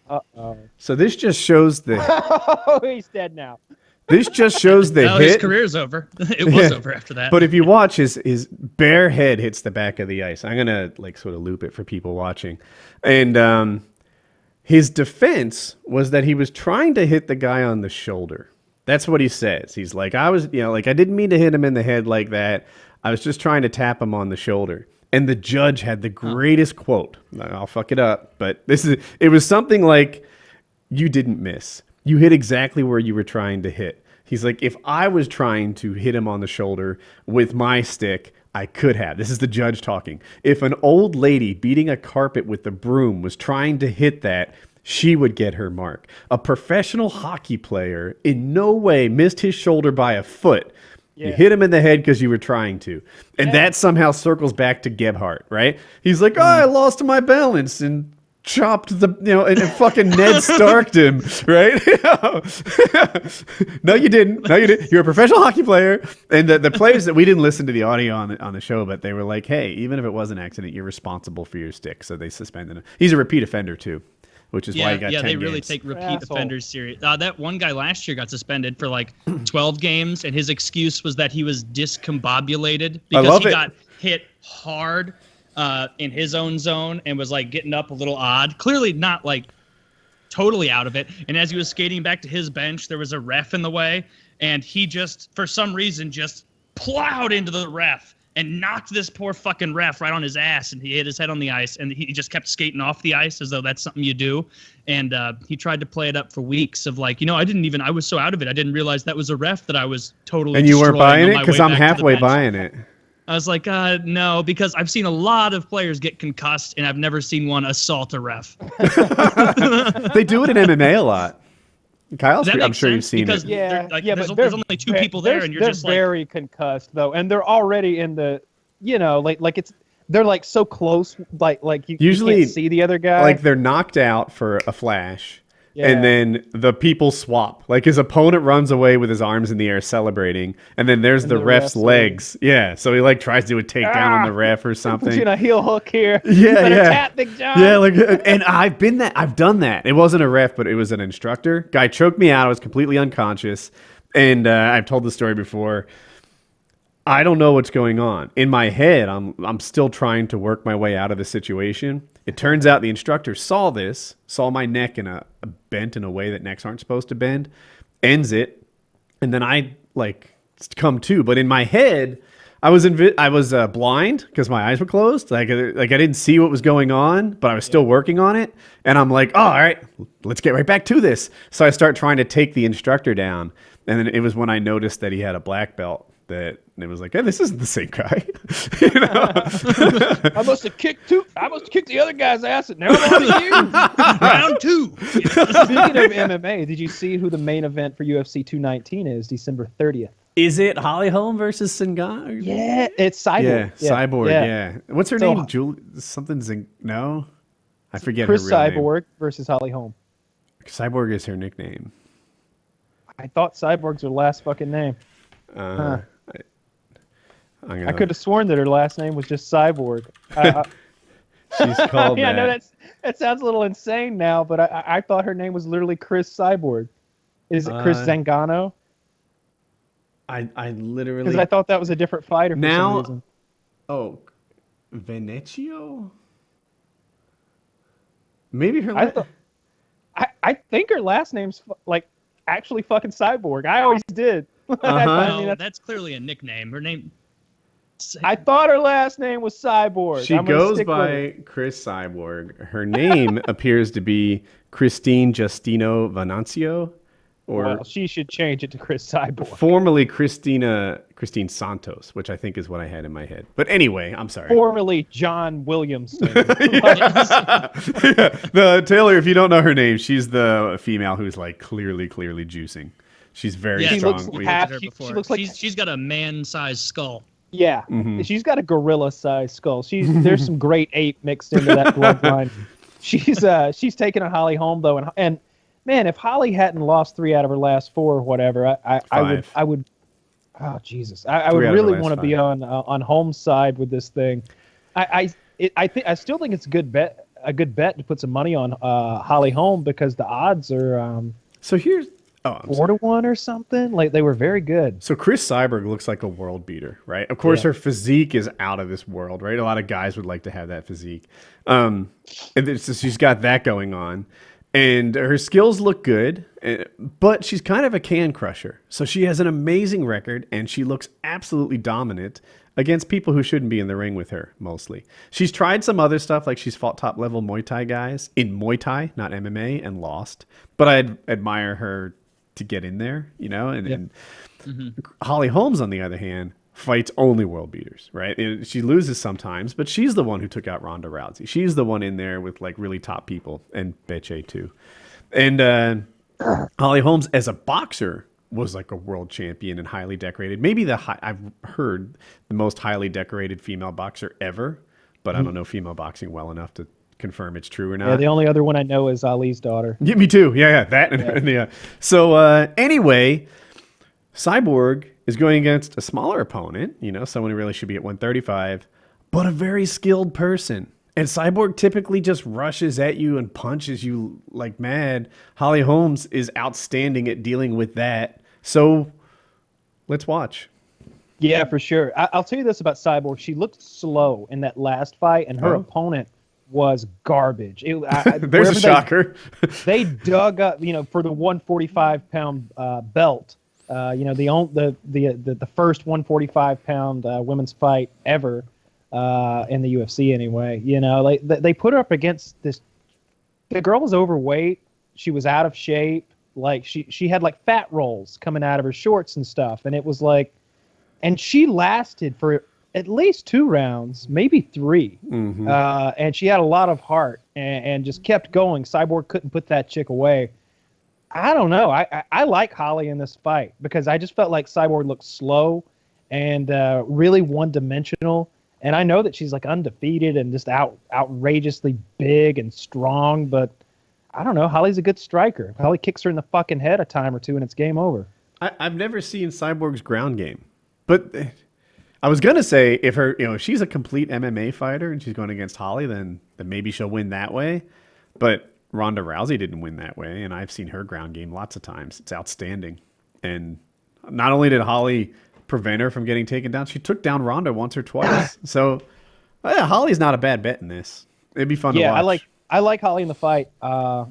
S3: Uh-oh.
S1: So this just shows the,
S3: Oh, he's dead now.
S1: this just shows the
S2: No,
S1: hit.
S2: his career's over. It was over after that.
S1: But if you watch, his bare head hits the back of the ice. I'm going to like sort of loop it for people watching. And, his defense was that he was trying to hit the guy on the shoulder. That's what he says. He's like, I didn't mean to hit him in the head like that. I was just trying to tap him on the shoulder. And the judge had the greatest quote. I'll fuck it up, but it was something like, you didn't miss. You hit exactly where you were trying to hit. He's like, if I was trying to hit him on the shoulder with my stick, I could have. This is the judge talking. If an old lady beating a carpet with a broom was trying to hit that, she would get her mark. A professional hockey player in no way missed his shoulder by a foot. You hit him in the head because you were trying to. And that somehow circles back to Gebhardt, right? He's like, I lost my balance and chopped and fucking Ned Starked him, right? No, you didn't. No, you didn't. You're a professional hockey player. And the players that we didn't listen to the audio on the show, but they were like, hey, even if it was an accident, you're responsible for your stick. So they suspended him. He's a repeat offender too, which is why he got 10
S2: they really
S1: games.
S2: take repeat
S3: Asshole.
S2: offenders serious. That one guy last year got suspended for like 12 games, and his excuse was that he was discombobulated because
S1: love
S2: he
S1: it.
S2: got hit hard in his own zone and was like getting up a little odd. Clearly not like totally out of it. And as he was skating back to his bench, there was a ref in the way, and he just, for some reason, just plowed into the ref and knocked this poor fucking ref right on his ass, and he hit his head on the ice, and he just kept skating off the ice as though that's something you do. And he tried to play it up for weeks of like, I was so out of it, I didn't realize that was a ref that I was totally
S1: And you weren't
S2: destroying
S1: buying
S2: on
S1: it?
S2: my
S1: Because
S2: way
S1: I'm
S2: back to the
S1: halfway
S2: bench.
S1: buying it.
S2: I was like, no, because I've seen a lot of players get concussed, and I've never seen one assault a ref.
S1: They do it in MMA a lot. Kyle,
S2: Does that
S1: I'm
S2: make
S1: sure you've
S2: sense?
S1: seen
S2: Because
S1: it.
S3: Yeah,
S2: there's
S3: but
S2: there's only two people there, and you're
S3: they're
S2: just like,
S3: very concussed though, and they're already in the, they're like so close, like you
S1: Usually,
S3: can't see the other guy.
S1: Like they're knocked out for a flash,
S3: Yeah.
S1: and then the people swap. Like his opponent runs away with his arms in the air celebrating, and then there's the
S3: the
S1: ref's
S3: ref's
S1: legs. Yeah, so he like tries to do a takedown on the ref or
S3: Put you
S1: something.
S3: in a heel hook here.
S1: Yeah,
S3: You better
S1: yeah.
S3: tap, Big John.
S1: Yeah, like, and I've done that. It wasn't a ref, but it was an instructor. Guy choked me out. I was completely unconscious, and I've told the story before. I don't know what's going on in my head. I'm still trying to work my way out of the situation. It turns out the instructor saw my neck in a bent in a way that necks aren't supposed to bend, ends it, and then I like come to. But in my head, I was blind because my eyes were closed. Like I didn't see what was going on, but I was still working on it. And I'm like, oh, all right, let's get right back to this. So I start trying to take the instructor down, and then it was when I noticed that he had a black belt. That it was like, hey, this isn't the same guy. You know?
S3: I must have kicked the other guy's ass, and now I'm on to you.
S2: round two.
S3: Speaking of MMA, did you see who the main event for UFC 219 is? December 30th.
S1: Is it Holly Holm versus Singan?
S3: Yeah, it's Cyborg.
S1: Yeah, Cyborg. Yeah. What's her
S3: So-
S1: name? Julie something Zing? No, I forget
S3: Chris
S1: her real
S3: Cyborg versus Holly Holm.
S1: name. Cyborg is her nickname.
S3: I thought Cyborg's her last fucking name. I could have sworn that her last name was just Cyborg.
S1: She's called
S3: Yeah, I know
S1: that.
S3: that sounds a little insane now, but I thought her name was literally Chris Cyborg. Is it Chris Zangano?
S1: I literally.
S3: Because I thought that was a different fighter for
S1: Now-
S3: some reason.
S1: Oh, Venecio. Maybe her.
S3: I think her last name's like actually fucking Cyborg. I always did. I mean,
S2: That's clearly a nickname. Her name.
S3: I thought her last name was Cyborg.
S1: She
S3: I'm gonna
S1: goes
S3: stick with
S1: by
S3: it.
S1: Chris Cyborg. Her name appears to be Christine Justino Venancio, or
S3: Well, she should change it to Chris Cyborg.
S1: formerly Christine Santos, which I think is what I had in my head. But anyway, I'm sorry.
S3: Formerly John Williamson.
S1: The Taylor, if you don't know her name, she's the female who's like clearly juicing. She's very
S2: Yeah,
S3: She
S1: strong.
S3: looks
S1: We-
S3: half-
S2: Her
S3: she
S2: before.
S3: looks like-
S2: she's got a man-sized skull.
S3: Yeah,
S1: Mm-hmm.
S3: she's got a gorilla-sized skull. There's some great ape mixed into that bloodline. She's taken a Holly Holm though, and man, if Holly hadn't lost 3 out of her last 4 or whatever, I would. Oh Jesus, I would
S1: 3 out of her
S3: really
S1: last
S3: want to be
S1: 5.
S3: on Holmes' side with this thing. I still think it's a good bet to put some money on Holly Holm because the odds are
S1: So here's
S3: 4-1 or something. Like they were very good.
S1: So Chris Cyborg looks like a world beater, right? Of course,
S3: Yeah.
S1: her physique is out of this world, right? A lot of guys would like to have that physique. And she's got that going on. And her skills look good, but she's kind of a can crusher. So she has an amazing record, and she looks absolutely dominant against people who shouldn't be in the ring with her, mostly. She's tried some other stuff, like she's fought top-level Muay Thai guys in Muay Thai, not MMA, and lost. But I admire her to get in there, you know? And Holly Holmes, on the other hand, fights only world beaters, right? And she loses sometimes, but she's the one who took out Ronda Rousey. She's the one in there with like really top people, and Beche too. And Holly Holmes, as a boxer, was like a world champion and highly decorated. Maybe I've heard the most highly decorated female boxer ever, but I don't know female boxing well enough to confirm it's true or
S3: Yeah,
S1: not.
S3: the only other one I know is Ali's daughter.
S1: Yeah, me too. Yeah, that. And yeah. So anyway, Cyborg is going against a smaller opponent, someone who really should be at 135, but a very skilled person. And Cyborg typically just rushes at you and punches you like mad. Holly Holmes is outstanding at dealing with that. So let's watch.
S3: Yeah, for sure. I'll tell you this about Cyborg. She looked slow in that last fight, and her opponent was garbage.
S1: There's a shocker.
S3: They dug up, for the 145-pound belt. The first 145-pound women's fight ever in the UFC. Anyway, they put her up against this. The girl was overweight. She was out of shape. Like she had like fat rolls coming out of her shorts and stuff, and it was like, and she lasted for at least 2 rounds, maybe 3.
S1: Mm-hmm.
S3: And she had a lot of heart and just kept going. Cyborg couldn't put that chick away. I don't know. I like Holly in this fight because I just felt like Cyborg looked slow and really one-dimensional. And I know that she's like undefeated and just outrageously big and strong, but I don't know. Holly's a good striker. If Holly kicks her in the fucking head a time or two and it's game over.
S1: I've never seen Cyborg's ground game, but I was gonna say if she's a complete MMA fighter and she's going against Holly, then maybe she'll win that way. But Ronda Rousey didn't win that way, and I've seen her ground game lots of times. It's outstanding. And not only did Holly prevent her from getting taken down, she took down Ronda once or twice. So yeah, Holly's not a bad bet in this. It'd be fun to watch.
S3: I like Holly in the fight. I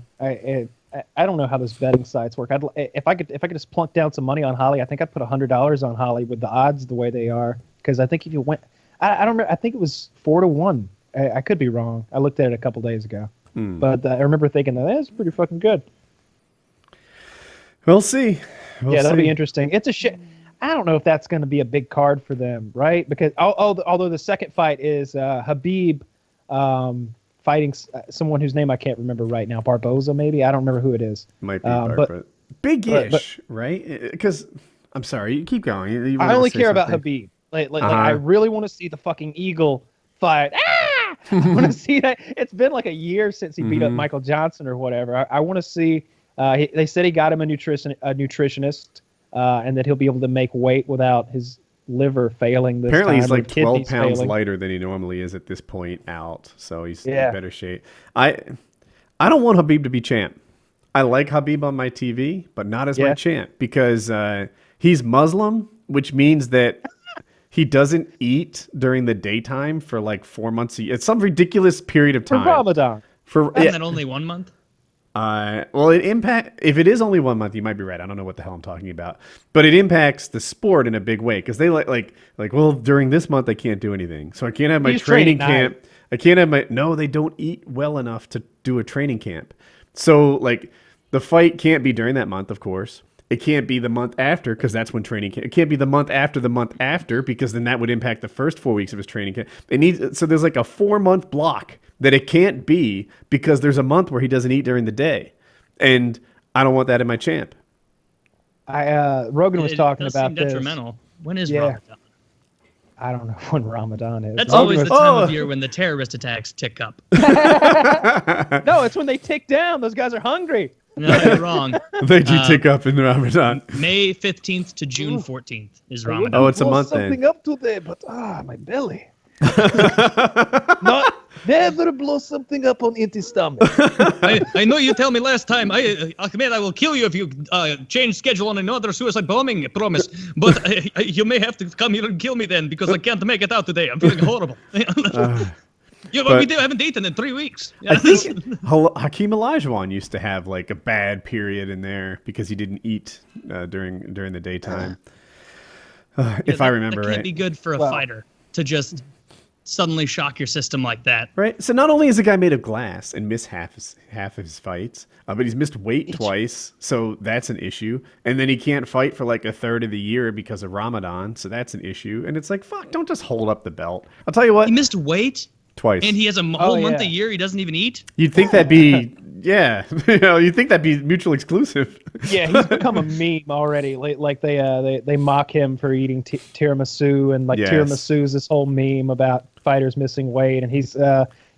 S3: don't know how those betting sites work. If I could just plunk down some money on Holly, I think I'd put $100 on Holly with the odds the way they are. Because I think if you went, I don't remember. I think it was 4-1. I could be wrong. I looked at it a couple days ago, but I remember thinking that's pretty fucking good.
S1: We'll see.
S3: That'll be interesting. It's a shit. I don't know if that's going to be a big card for them, right? Because although the second fight is Habib fighting someone whose name I can't remember right now, Barboza maybe. I don't remember who it is.
S1: Might be but big-ish, right? Because I'm sorry, you keep going.
S3: I only care about Habib. Like I really want to see the fucking Eagle fight. I want to see that. It's been like a year since he beat up Michael Johnson or whatever. I want to see. They said he got him a nutritionist, and that he'll be able to make weight without his liver failing this
S1: Apparently
S3: time.
S1: He's like 12 pounds
S3: failing.
S1: lighter than he normally is at this point out, so he's in better shape. I don't want Habib to be champ. I like Habib on my TV, but not as my champ because he's Muslim, which means that he doesn't eat during the daytime for like 4 months. It's some ridiculous period of time.
S3: For Ramadan.
S2: Isn't that only 1 month?
S1: Well, if it is only 1 month, you might be right. I don't know what the hell I'm talking about, but it impacts the sport in a big way because they well, during this month I can't do anything, so I can't have my training camp. I can't have they don't eat well enough to do a training camp. So like the fight can't be during that month, of course. It can't be the month after because that's when training camp. It can't be the month after because then that would impact the first 4 weeks of his training camp. So there's like a 4-month block that it can't be because there's a month where he doesn't eat during the day, and I don't want that in my champ.
S3: Rogan was talking about this.
S2: Detrimental. When is Ramadan?
S3: I don't know when Ramadan is.
S2: That's always the time of year when the terrorist attacks tick up.
S3: No, it's when they tick down. Those guys are hungry.
S2: No, you're wrong.
S1: They do tick up in the Ramadan.
S2: May 15th to June 14th is Ramadan.
S1: Oh, it's a month
S3: something
S1: then.
S3: Up today, but my belly. Never blow something up on empty stomach.
S2: I know you tell me last time, Ahmed, I will kill you if you change schedule on another suicide bombing, I promise. But you may have to come here and kill me then because I can't make it out today. I'm feeling horrible. We haven't eaten in 3 weeks.
S1: I think Hakeem Olajuwon used to have like a bad period in there because he didn't eat during the daytime. If I remember right.
S2: It can't be good for a fighter to just suddenly shock your system like that.
S1: Right. So not only is the guy made of glass and miss half of his fights, but he's missed weight twice, so that's an issue. And then he can't fight for like a third of the year because of Ramadan, so that's an issue. And it's like, fuck, don't just hold up the belt. I'll tell you what.
S2: He missed weight
S1: twice,
S2: and he has a whole month a year he doesn't even eat.
S1: You'd think that'd be you'd think that'd be mutually exclusive.
S3: Yeah, he's become a meme already. Like they mock him for eating tiramisu, and tiramisu is this whole meme about fighters missing weight, and he's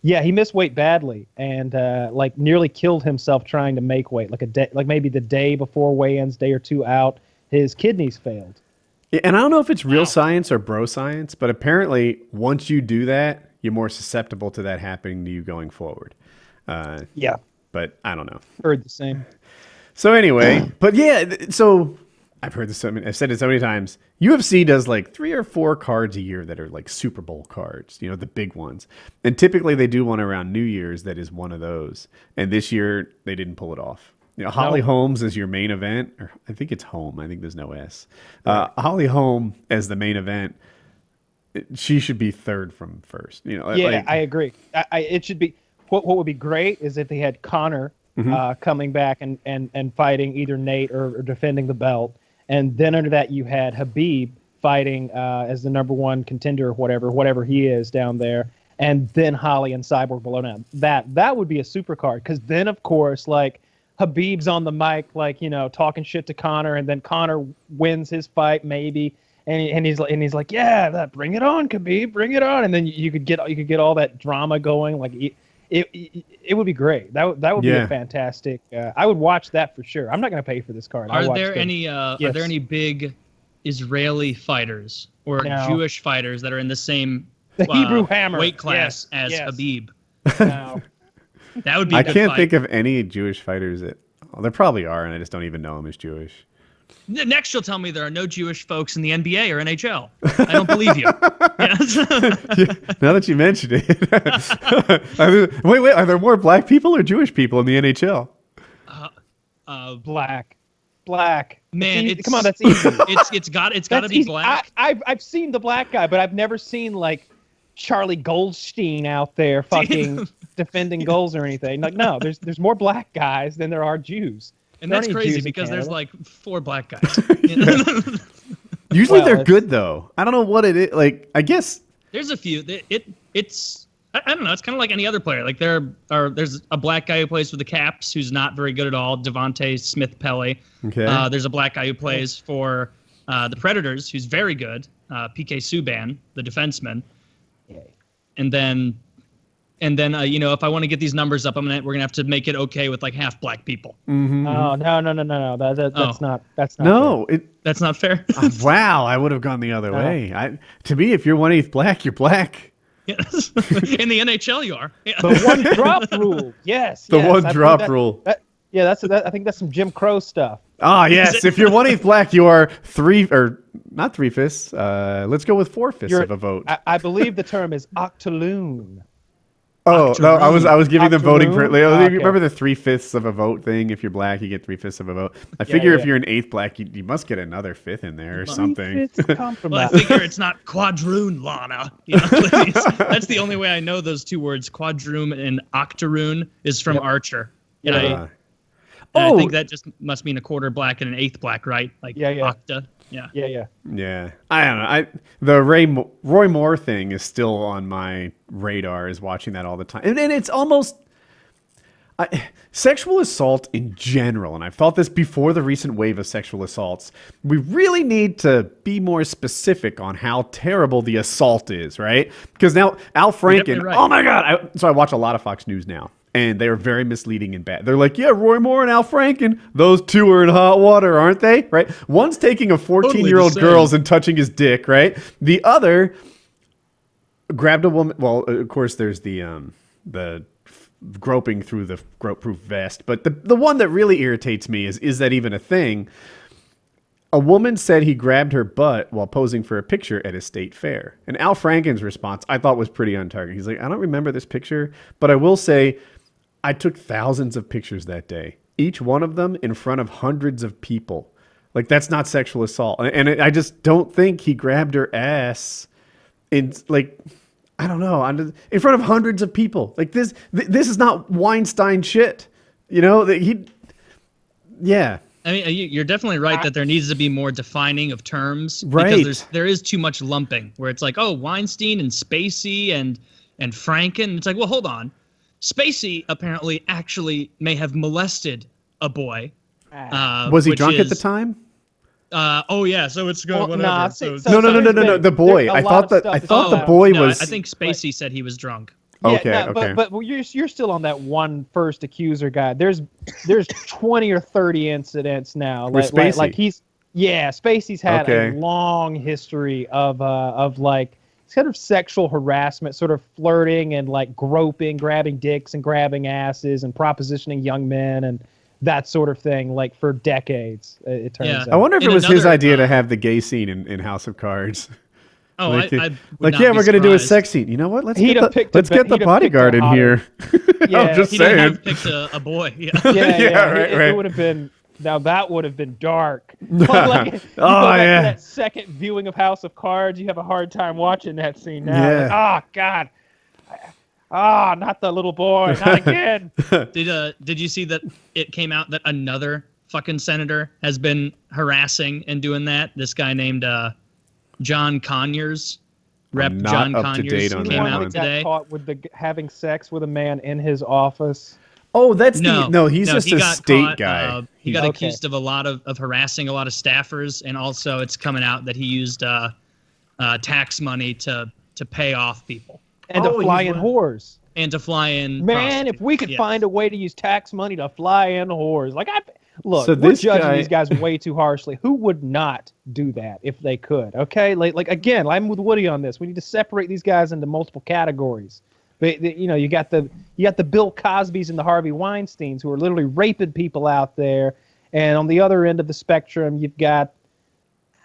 S3: Yeah, he missed weight badly and like nearly killed himself trying to make weight. Like a day, like maybe the day before weigh-ins, day or two out, his kidneys failed.
S1: Yeah, and I don't know if it's real science or bro science, but apparently once you do that, you're more susceptible to that happening to you going forward.
S3: Yeah,
S1: But I don't know.
S3: heard the same.
S1: So anyway, but yeah, so I've heard this. I've said it so many times. UFC does like 3 or 4 cards a year that are like Super Bowl cards, you know, the big ones. And typically they do one around New Year's that is one of those. And this year they didn't pull it off. You know, Holly Holmes is your main event, or I think it's Home. I think there's no S. Holly Holm as the main event. She should be third from first. You know,
S3: Yeah,
S1: like,
S3: I agree. It should be. What would be great is if they had Connor coming back and fighting either Nate or defending the belt, and then under that you had Habib fighting as the number 1 contender or whatever he is down there, and then Holly and Cyborg below now. That would be a super card, because then of course like Habib's on the mic like, you know, talking shit to Connor, and then Connor wins his fight maybe. And he's like, yeah, bring it on, Khabib, bring it on, and then you could get all that drama going. Like it would be great. That would be a fantastic. I would watch that for sure. I'm not going to pay for this card.
S2: Are there any big Israeli fighters or Jewish fighters that are in the same
S3: Hebrew Hammer
S2: weight class as Habib?
S3: No.
S2: That would be.
S1: I can't think of any Jewish fighters that. Well, there probably are, and I just don't even know them as Jewish.
S2: Next, you'll tell me there are no Jewish folks in the NBA or NHL. I don't believe you.
S1: Now that you mentioned it, wait, are there more black people or Jewish people in the NHL?
S3: Black.
S2: Man,
S3: come on, that's easy.
S2: It's got to be
S3: easy.
S2: black.
S3: I've seen the black guy, but I've never seen like Charlie Goldstein out there fucking defending goals or anything. Like, no, there's more black guys than there are Jews.
S2: And that's crazy because there's like 4 black guys.
S1: Usually they're good though. I don't know what it is. Like, I guess
S2: there's a few. It's I don't know. It's kind of like any other player. Like there's a black guy who plays for the Caps who's not very good at all. Devontae Smith Pele.
S1: Okay.
S2: There's a black guy who plays for the Predators who's very good. PK Subban, the defenseman.
S3: Yay.
S2: And then you know, if I want to get these numbers up, we're gonna have to make it okay with like half black people.
S1: Mm-hmm.
S3: Oh no. That's not.
S1: No,
S2: that's not fair.
S1: Wow, I would have gone the other way. To me, if you're 1/8 black, you're black.
S2: Yes. In the NHL, you are. Yeah.
S3: The one drop rule. Yes.
S1: The one drop rule.
S3: I think that's some Jim Crow stuff.
S1: Ah, yes. If you're 1/8 black, you are not 3/5. Let's go with 4/5 of a vote.
S3: I believe the term is octaloon.
S1: Oh no, I was giving them voting
S3: Octoroon?
S1: privilege.
S3: Okay.
S1: Remember the 3/5 of a vote thing? If you're black, you get 3/5 of a vote. I figure if you're an 1/8 black, you must get another 5th in there or something.
S3: Come from
S2: Well, I
S3: that.
S2: figure it's not quadroon, Lana. You know, please. That's the only way I know those 2 words. Quadroon and octoroon is from Archer. And
S3: Yeah.
S2: I think that just must mean a quarter black and an 1/8 black, right? Like octa. Yeah.
S3: Yeah.
S1: I don't know. The Roy Moore thing is still on my radar. Is watching that all the time, and it's almost sexual assault in general. And I've thought this before the recent wave of sexual assaults. We really need to be more specific on how terrible the assault is, right? Because now Al Franken.
S2: Right.
S1: Oh my God! So I watch a lot of Fox News now. And they are very misleading and bad. They're like, yeah, Roy Moore and Al Franken, those 2 are in hot water, aren't they? Right? One's taking a 14-year-old girls and touching his dick, right? The other grabbed a woman. Well, of course, there's the groping through the grope-proof vest. But the one that really irritates me is that even a thing? A woman said he grabbed her butt while posing for a picture at a state fair. And Al Franken's response, I thought, was pretty on target. He's like, I don't remember this picture, but I will say, I took thousands of pictures that day, each one of them in front of hundreds of people. Like, that's not sexual assault. And I just don't think he grabbed her ass in, like, I don't know, in front of hundreds of people. Like, this is not Weinstein shit. You know, yeah.
S2: I mean, you're definitely right that there needs to be more defining of terms.
S1: Right.
S2: Because there is too much lumping where it's like, oh, Weinstein and Spacey and Franken. It's like, well, hold on. Spacey apparently actually may have molested a boy.
S1: Was he drunk at the time?
S2: Oh yeah, so it's good.
S3: Well,
S2: Whatever.
S3: nah,
S2: so
S3: so-
S1: No. The boy. I thought the boy was.
S2: I think Spacey said he was drunk.
S1: Okay,
S3: no,
S1: okay.
S3: but you're still on that one first accuser guy. There's 20 or 30 incidents now.
S1: With
S3: Like
S1: Spacey.
S3: Spacey's had
S1: Okay.
S3: a long history of like sort of sexual harassment, sort of flirting and like groping, grabbing dicks and grabbing asses and propositioning young men and that sort of thing, like for decades. It turns
S2: Yeah.
S3: out.
S1: I wonder if
S2: In
S1: it was his
S2: another,
S1: idea to have the gay scene in House of Cards.
S2: Oh,
S1: Like,
S2: I would
S1: like
S2: not
S1: yeah,
S2: be
S1: we're gonna do a
S2: surprised.
S1: sex scene. You know what?
S3: He'd have picked a
S1: let's get the
S3: he'd have
S1: bodyguard
S3: picked a
S1: in here.
S3: Yeah,
S1: I'm just
S2: He didn't
S1: saying.
S2: have picked a boy. Yeah.
S3: Yeah,
S1: right,
S3: it
S1: right.
S3: would have been. Now that would have been dark. Like, you
S1: Oh,
S3: go back
S1: yeah.
S3: to that second viewing of House of Cards, you have a hard time watching that scene now.
S1: Yeah.
S3: Like, oh God. Not the little boy, not again.
S2: Did you see that it came out that another fucking senator has been harassing and doing that? This guy named John Conyers, Rep.
S1: I'm not
S2: John
S1: up to
S2: Conyers
S1: date on
S2: came
S1: that
S2: out
S1: one.
S2: today.
S3: Got caught with having sex with a man in his office.
S1: Oh, that's
S2: No,
S1: he's just
S2: he
S1: a
S2: got
S1: state
S2: caught,
S1: guy.
S2: He got
S3: Okay.
S2: accused of a lot of harassing a lot of staffers, and also it's coming out that he used tax money to pay off people
S3: And
S1: Oh,
S3: to fly
S1: he's
S3: in
S1: one-
S3: whores.
S2: and to fly in.
S3: Man, if we could
S2: Yes.
S3: find a way to use tax money to fly in whores, look,
S1: So
S3: we're
S1: this
S3: judging
S1: guy-
S3: these guys way too harshly. Who would not do that if they could? Okay, like again, I'm with Woody on this. We need to separate these guys into multiple categories. You got the Bill Cosbys and the Harvey Weinsteins who are literally raping people out there, and on the other end of the spectrum, you've got.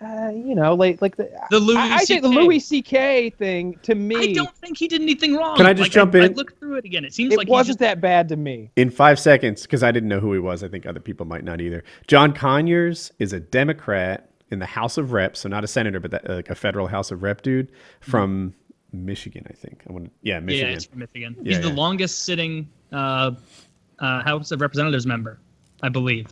S3: The
S2: Louis
S3: I think the
S2: CK.
S3: Louis C.K. thing to me.
S2: I don't think he did anything wrong.
S1: Can I just jump in?
S2: I looked through it again. It seems
S3: It
S2: like
S3: wasn't that bad to me.
S1: In 5 seconds, because I didn't know who he was. I think other people might not either. John Conyers is a Democrat in the House of Reps, so not a senator, but like a federal House of Rep dude from Michigan, I think. Michigan.
S2: Yeah, it's from Michigan.
S1: Yeah,
S2: He's the
S1: yeah.
S2: longest sitting House of Representatives member, I believe.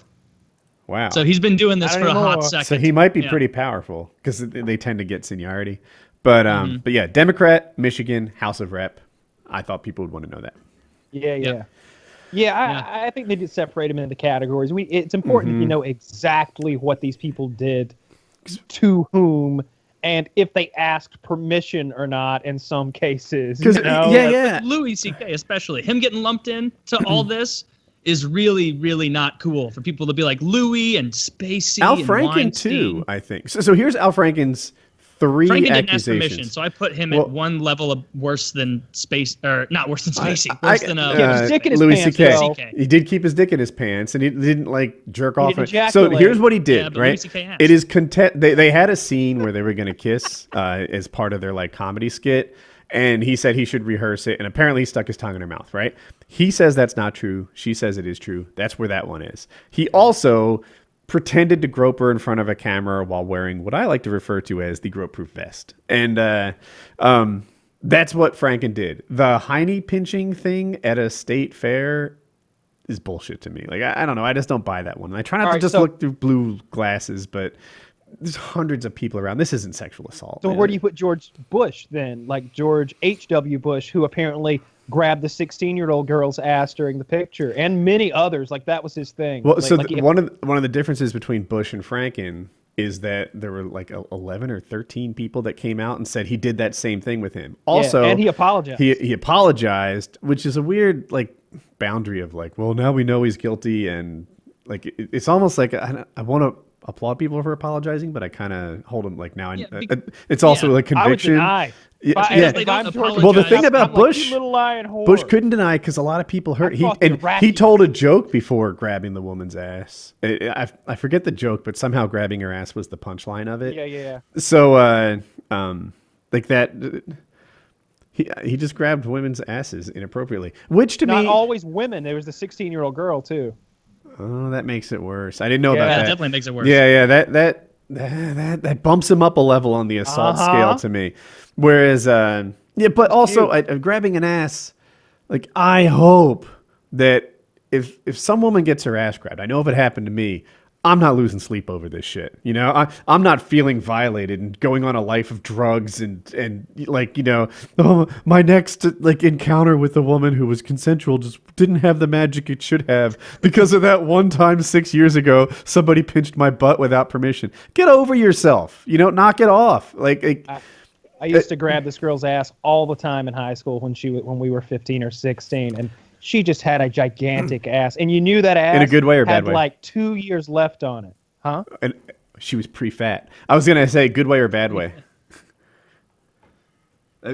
S1: Wow.
S2: So he's been doing this
S3: Not
S2: for a hot
S3: anymore.
S2: second.
S1: So he might be
S2: Yeah.
S1: pretty powerful because they tend to get seniority. But but yeah, Democrat, Michigan, House of Rep. I thought people would want to know that.
S3: Yeah.
S2: Yeah.
S3: I think they did separate them into categories. It's important that you know exactly what these people did to whom and if they asked permission or not in some cases.
S1: Because
S3: You know?
S1: yeah.
S2: Louis C.K. especially, him getting lumped in to all this is really, really not cool for people to be like Louis and Spacey
S1: Al
S2: and
S1: Franken
S2: Weinstein.
S1: too, I think. So here's Al Franken's 3
S2: Franken didn't ask
S1: accusations.
S2: permission, so I put him
S1: Well-
S2: at one level of worse than Space, or not worse than Spacey,
S1: I-
S2: worse than
S3: Yeah, his dick in his
S1: Louis
S3: pants,
S1: C.K.
S3: though.
S2: CK.
S1: He did keep his dick in his pants, and he didn't like jerk off.
S3: didn't
S1: So
S3: ejaculate.
S1: here's what he did,
S2: Yeah, but
S1: right?
S2: Louis CK asked.
S1: It is They had a scene where they were gonna kiss as part of their like comedy skit, and he said he should rehearse it, and apparently he stuck his tongue in her mouth. Right? He says that's not true. She says it is true. That's where that one is. He also pretended to grope her in front of a camera while wearing what I like to refer to as the grope-proof vest. And that's what Franken did. The Heine pinching thing at a state fair is bullshit to me. Like, I don't know. I just don't buy that one. I try not
S3: All
S1: to
S3: right,
S1: just
S3: so-
S1: look through blue glasses, but there's hundreds of people around. This isn't sexual assault.
S3: So
S1: man.
S3: where do you put George Bush then? Like George H.W. Bush, who apparently grabbed the 16-year-old girl's ass during the picture, and many others. Like that was his thing.
S1: Well,
S3: Like-
S1: so
S3: like,
S1: one of the differences between Bush and Franken is that there were like 11 or 13 people that came out and said he did that same thing with him. Also,
S3: and he apologized.
S1: He apologized, which is a weird like boundary of like, well, now we know he's guilty, and like it's almost like I want to applaud people for apologizing, but I kind of hold them like now.
S2: Yeah,
S1: It's also
S2: yeah.
S1: like
S3: I would
S1: conviction.
S3: deny.
S1: Yeah,
S3: If
S1: yeah.
S2: They
S3: if
S2: don't
S3: I'm George
S2: apologize.
S1: Well, the thing about
S3: I'm
S1: Bush,
S3: like, you little lying whore.
S1: Bush couldn't deny because a lot of people heard. He
S3: thought the
S1: and he
S3: Iraqis-
S1: told a joke before grabbing the woman's ass. I forget the joke, but somehow grabbing her ass was the punchline of it.
S3: Yeah.
S1: So, like that, he just grabbed women's asses inappropriately, which to
S3: Not
S1: me,
S3: always women. There was the 16-year-old girl too.
S1: oh, that makes it worse. I didn't know
S3: Yeah.
S1: about
S2: That
S1: that.
S2: definitely makes it worse.
S1: Yeah, that bumps him up a level on the assault
S3: Uh-huh.
S1: scale to me. Whereas, but also grabbing an ass, like I hope that if some woman gets her ass grabbed, I know if it happened to me, I'm not losing sleep over this shit. You know, I'm not feeling violated and going on a life of drugs and like, you know, oh, my next like encounter with a woman who was consensual just didn't have the magic it should have because of that one time 6 years ago somebody pinched my butt without permission. Get over yourself. You know, knock it off.
S3: I used to grab this girl's ass all the time in high school when we were 15 or 16, and she just had a gigantic ass, and you knew that ass
S1: In a good way or
S3: had
S1: bad way?
S3: like 2 years left on it, huh?
S1: And she was pre-fat. I was gonna say good way or bad way.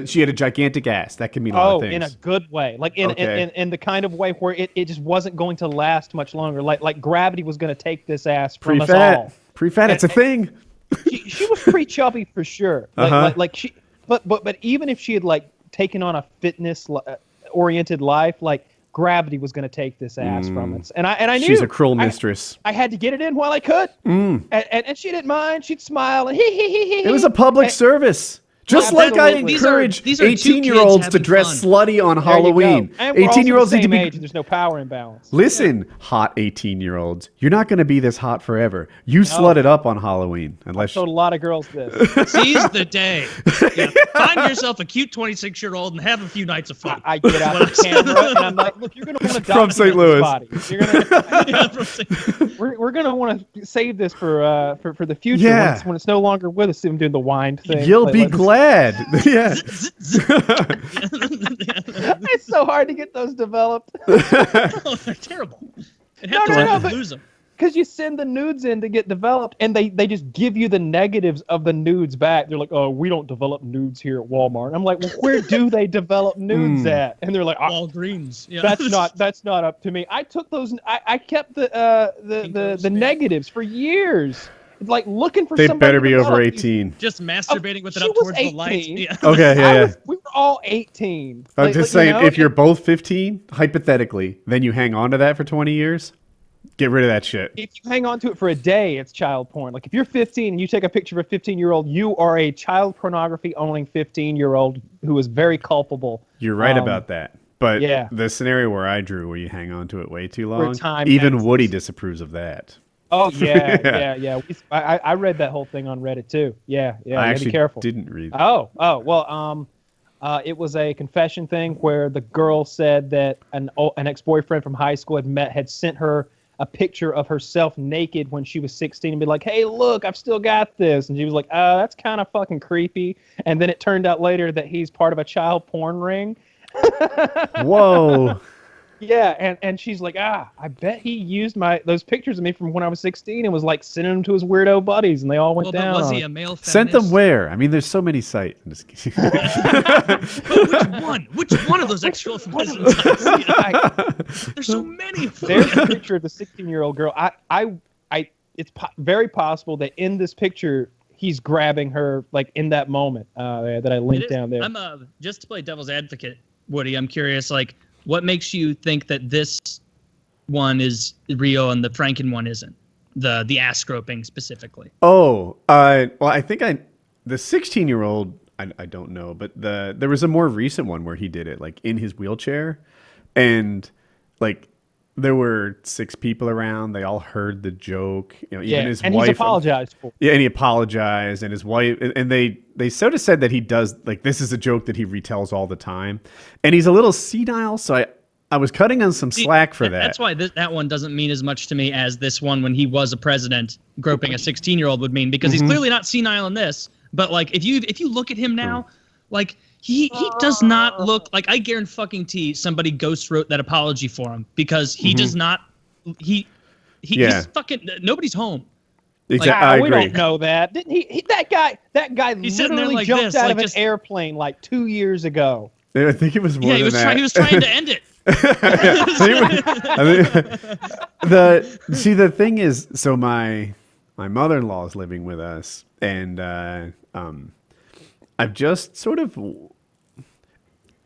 S1: She had a gigantic ass. That could mean a lot
S3: Oh,
S1: of things.
S3: in a good way, like
S1: Okay.
S3: in the kind of way where it just wasn't going to last much longer. Like gravity was going to take this ass from us all.
S1: Pre-fat. Pre-fat. It's a thing.
S3: She was pretty chubby for sure. Like she, but even if she had like taken on a fitness oriented life, like gravity was going to take this ass from us. And I knew
S1: She's a cruel mistress.
S3: I had to get it in while I could. And she didn't mind. She'd smile and he.
S1: It was a public service. Just
S3: Well,
S1: like I
S3: absolutely.
S1: encourage
S2: These are two
S1: 18-year-olds
S2: kids
S1: to
S2: having
S1: dress
S2: fun.
S1: slutty on Halloween.
S3: And we're all
S1: 18-year-olds
S3: the
S1: need to
S3: same
S1: be.
S3: age, and there's no power imbalance.
S1: Listen, hot 18-year-olds, you're not going to be this hot forever. You slut it up on Halloween, unless
S3: So a lot of girls this.
S2: Seize the day. Yeah. Find yourself a cute 26-year-old and have a few nights of fun.
S3: I get out the camera and I'm like, look, you're going to want to
S1: From St. Louis.
S3: Body. You're gonna,
S2: Yeah, from-
S3: we're going to want to save this for the future
S1: Yeah.
S3: when it's no longer with us. I'm doing the wind thing.
S1: you'll
S3: Like,
S1: be
S3: let's-
S1: glad. Yeah.
S3: It's so hard to get those developed
S2: Oh, they're terrible. And half the
S3: No,
S2: time
S3: no,
S2: you
S3: but-
S2: lose them.
S3: because you send the nudes in to get developed, and they just give you the negatives of the nudes back. They're like, oh, we don't develop nudes here at Walmart. I'm like, well, where do they develop nudes at? And they're like,
S2: Walgreens. Yeah.
S3: that's not up to me. I took those. I kept the negatives for years. It's like looking for
S1: They
S3: somebody
S1: better
S3: to
S1: be over
S3: develop these-
S1: 18.
S2: just masturbating with it
S3: she
S2: up
S3: was
S2: towards the light.
S3: 18.
S2: Yeah.
S1: Okay, yeah.
S3: We were all 18.
S1: I'm
S3: Like,
S1: just
S3: you
S1: saying,
S3: know?
S1: if you're both 15, hypothetically, then you hang on to that for 20 years, get rid of that shit.
S3: If you hang on to it for a day, it's child porn. Like if you're 15 and you take a picture of a 15-year-old, you are a child pornography owning 15-year-old who is very culpable.
S1: You're right about that. But
S3: yeah.
S1: the scenario where I drew, where you hang on to it way too long,
S3: time
S1: even
S3: passes.
S1: Woody disapproves of that.
S3: Oh yeah,
S1: Yeah.
S3: yeah. I read that whole thing on Reddit too. Yeah,
S1: I
S3: you gotta
S1: actually
S3: be careful.
S1: didn't read.
S3: Oh, well, it was a confession thing where the girl said that an ex-boyfriend from high school had sent her a picture of herself naked when she was 16 and be like, hey, look, I've still got this. And she was like, that's kind of fucking creepy. And then it turned out later that he's part of a child porn ring.
S1: Whoa.
S3: Yeah, and she's like, I bet he used those pictures of me from when I was 16 and was like sending them to his weirdo buddies, and they all went
S2: Well,
S3: down.
S2: but was
S3: on
S2: he
S3: it.
S2: a male feminist?
S1: Sent them where? I mean, there's so many sites. I'm just kidding.
S2: But which one? Which one of those extra pheasant sites? Yeah. There's so many of them.
S3: There's a picture of the 16-year-old girl. It's very possible that in this picture he's grabbing her like in that moment that I
S2: It
S3: linked
S2: is-
S3: down there.
S2: I'm just to play devil's advocate, Woody. I'm curious, like, what makes you think that this one is real and the Franken one isn't? The ass groping specifically.
S1: Oh, well, I think the 16-year-old, I don't know, but there was a more recent one where he did it, like in his wheelchair, and like there were 6 people around. They all heard the joke. You know, even his
S3: and
S1: wife.
S3: he's apologized for.
S1: Yeah, and he apologized, and his wife, and they sort of said that he does, like, this is a joke that he retells all the time, and he's a little senile, so I was cutting on some slack for that.
S2: That's why that one doesn't mean as much to me as this one when he was a president groping a 16-year-old would mean, because he's clearly not senile in this. But like if you look at him now, like he does not look like, I guarantee somebody ghost wrote that apology for him, because he does not
S1: Yeah.
S2: he's fucking nobody's home.
S1: Exactly,
S3: Ah,
S1: I
S3: we
S1: agree.
S3: don't know that. Didn't he that guy
S2: He's sitting there
S3: literally
S2: like
S3: jumped
S2: this,
S3: out
S2: like
S3: of an
S2: just-
S3: airplane like 2 years ago.
S1: I think it was more
S2: Yeah,
S1: than that.
S2: he was trying to end it.
S1: The thing is, so my mother-in-law is living with us, and I've just sort of,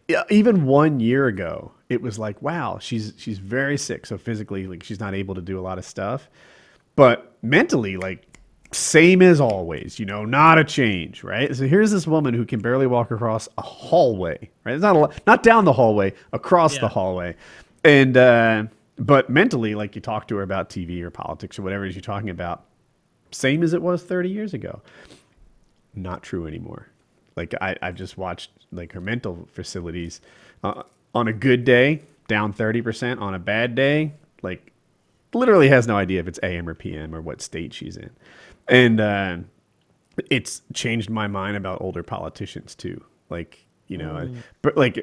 S1: yeah, even 1 year ago, it was like, wow, she's very sick, so physically, like, she's not able to do a lot of stuff, but mentally, like, same as always, you know, not a change, right? So here's this woman who can barely walk across a hallway, right? It's not down the hallway, across the hallway. And, but mentally, like, you talk to her about TV or politics or whatever it is you're talking about, same as it was 30 years ago. Not true anymore. Like, I've just watched, like, her mental facilities on a good day, down 30%. On a bad day, like, literally has no idea if it's AM or PM or what state she's in. And it's changed my mind about older politicians too. Like, but like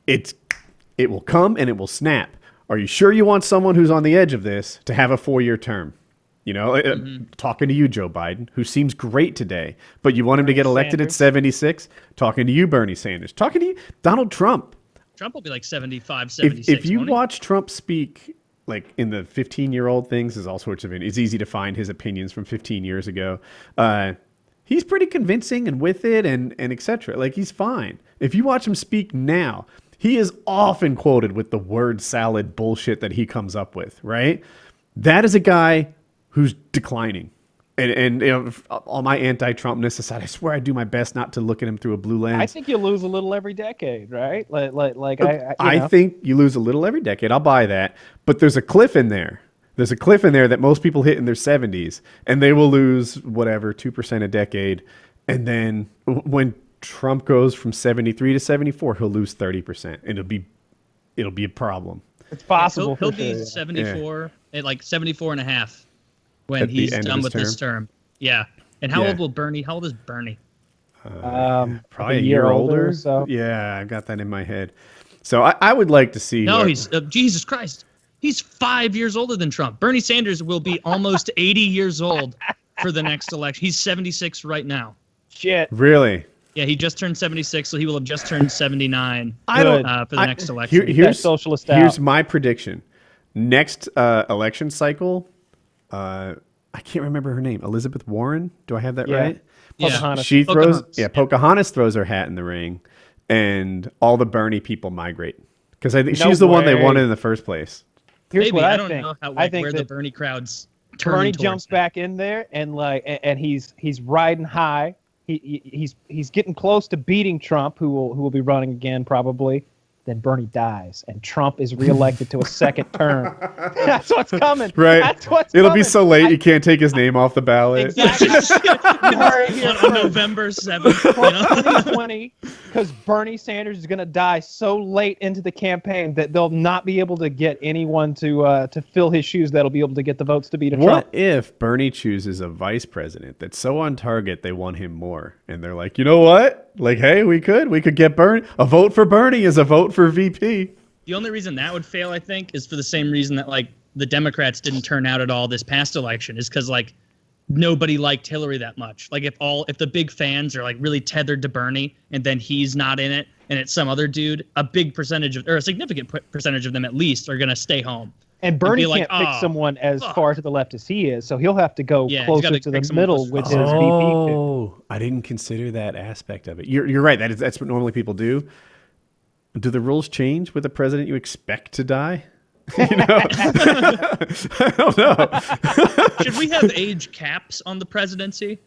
S1: it will come and it will snap. Are you sure you want someone who's on the edge of this to have a 4-year term? Talking to you, Joe Biden, who seems great today, but you want him to get elected at 76? Talking to you, Bernie Sanders. Talking to you, Donald Trump.
S2: Trump will be like 75,
S1: If
S2: 76.
S1: you
S2: won't he?
S1: watch Trump speak, like in the 15-year-old things, there's all sorts of it. It's easy to find his opinions from 15 years ago. He's pretty convincing and with it and et cetera. Like, he's fine. If you watch him speak now, he is often quoted with the word salad bullshit that he comes up with, right? That is a guy who's declining. And all my anti-Trumpness aside, I swear I do my best not to look at him through a blue lens.
S3: I think you lose a little every decade, right?
S1: I think you lose a little every decade. I'll buy that. But there's a cliff in there. There's a cliff in there that most people hit in their 70s, and they will lose whatever 2% a decade. And then when Trump goes from 73 to 74, he'll lose 30%, and it'll be a problem.
S3: it's possible.
S2: He'll
S3: for
S2: be
S3: sure, yeah.
S2: 74, at like 74 and a half when
S1: At the
S2: he's
S1: end of
S2: done
S1: his
S2: with this term. Yeah. And how old is Bernie?
S1: Probably
S3: a year older or so.
S1: Yeah, I got that in my head. So I would like to see.
S2: No, he's Jesus Christ. He's 5 years older than Trump. Bernie Sanders will be almost 80 years old for the next election. He's 76 right now.
S3: Shit.
S1: Really.
S2: Yeah, he just turned 76, so he will have just turned 79
S1: I don't.
S2: for the next election.
S3: That socialist out.
S1: Here's my prediction. Next election cycle, I can't remember her name. Elizabeth Warren. Do I have that
S3: Yeah.
S1: right?
S2: Yeah.
S3: Pocahontas.
S1: She throws.
S2: Pocahontas.
S1: Yeah, Pocahontas throws her hat in the ring, and all the Bernie people migrate because I think
S3: No
S1: she's the one they
S3: way.
S1: wanted in the first place.
S3: Here's
S2: Maybe
S3: what
S2: I
S3: I
S2: don't
S3: think.
S2: know how
S3: I think
S2: where the
S3: that
S2: Bernie crowd's turning
S3: Bernie
S2: towards
S3: jumps
S2: now.
S3: back in there and he's riding high. He's getting close to beating Trump, who will be running again probably. Then Bernie dies, and Trump is reelected to a second term. That's what's coming.
S1: Right.
S3: That's what's
S1: It'll
S3: coming.
S1: be so late you can't take his name off the ballot.
S3: Exactly.
S2: on November 7th. You know?
S3: 2020, because Bernie Sanders is going to die so late into the campaign that they'll not be able to get anyone to fill his shoes that'll be able to get the votes to beat Trump.
S1: What if Bernie chooses a vice president that's so on target they want him more, and they're like, you know what? Like, hey, we could get Bernie. A vote for Bernie is a vote for VP.
S2: The only reason that would fail, I think, is for the same reason that like the Democrats didn't turn out at all this past election, is because like nobody liked Hillary that much. Like if the big fans are like really tethered to Bernie, and then he's not in it, and it's some other dude, a big percentage of, or a significant percentage of them at least, are gonna stay home.
S3: And Bernie
S2: be like,
S3: can't pick
S2: "Oh,
S3: someone as
S2: fuck."
S3: far to the left as he is, so he'll have to go
S2: Yeah, he's
S3: closer
S2: gotta
S3: to
S2: pick
S3: the
S2: someone
S3: middle
S2: closer
S3: with
S2: to
S3: his
S2: the
S3: VP pick.
S1: Oh, I didn't consider that aspect of it. You're right. That's what normally people do. Do the rules change with the president you expect to die? You know, I don't know.
S2: Should we have age caps on the presidency?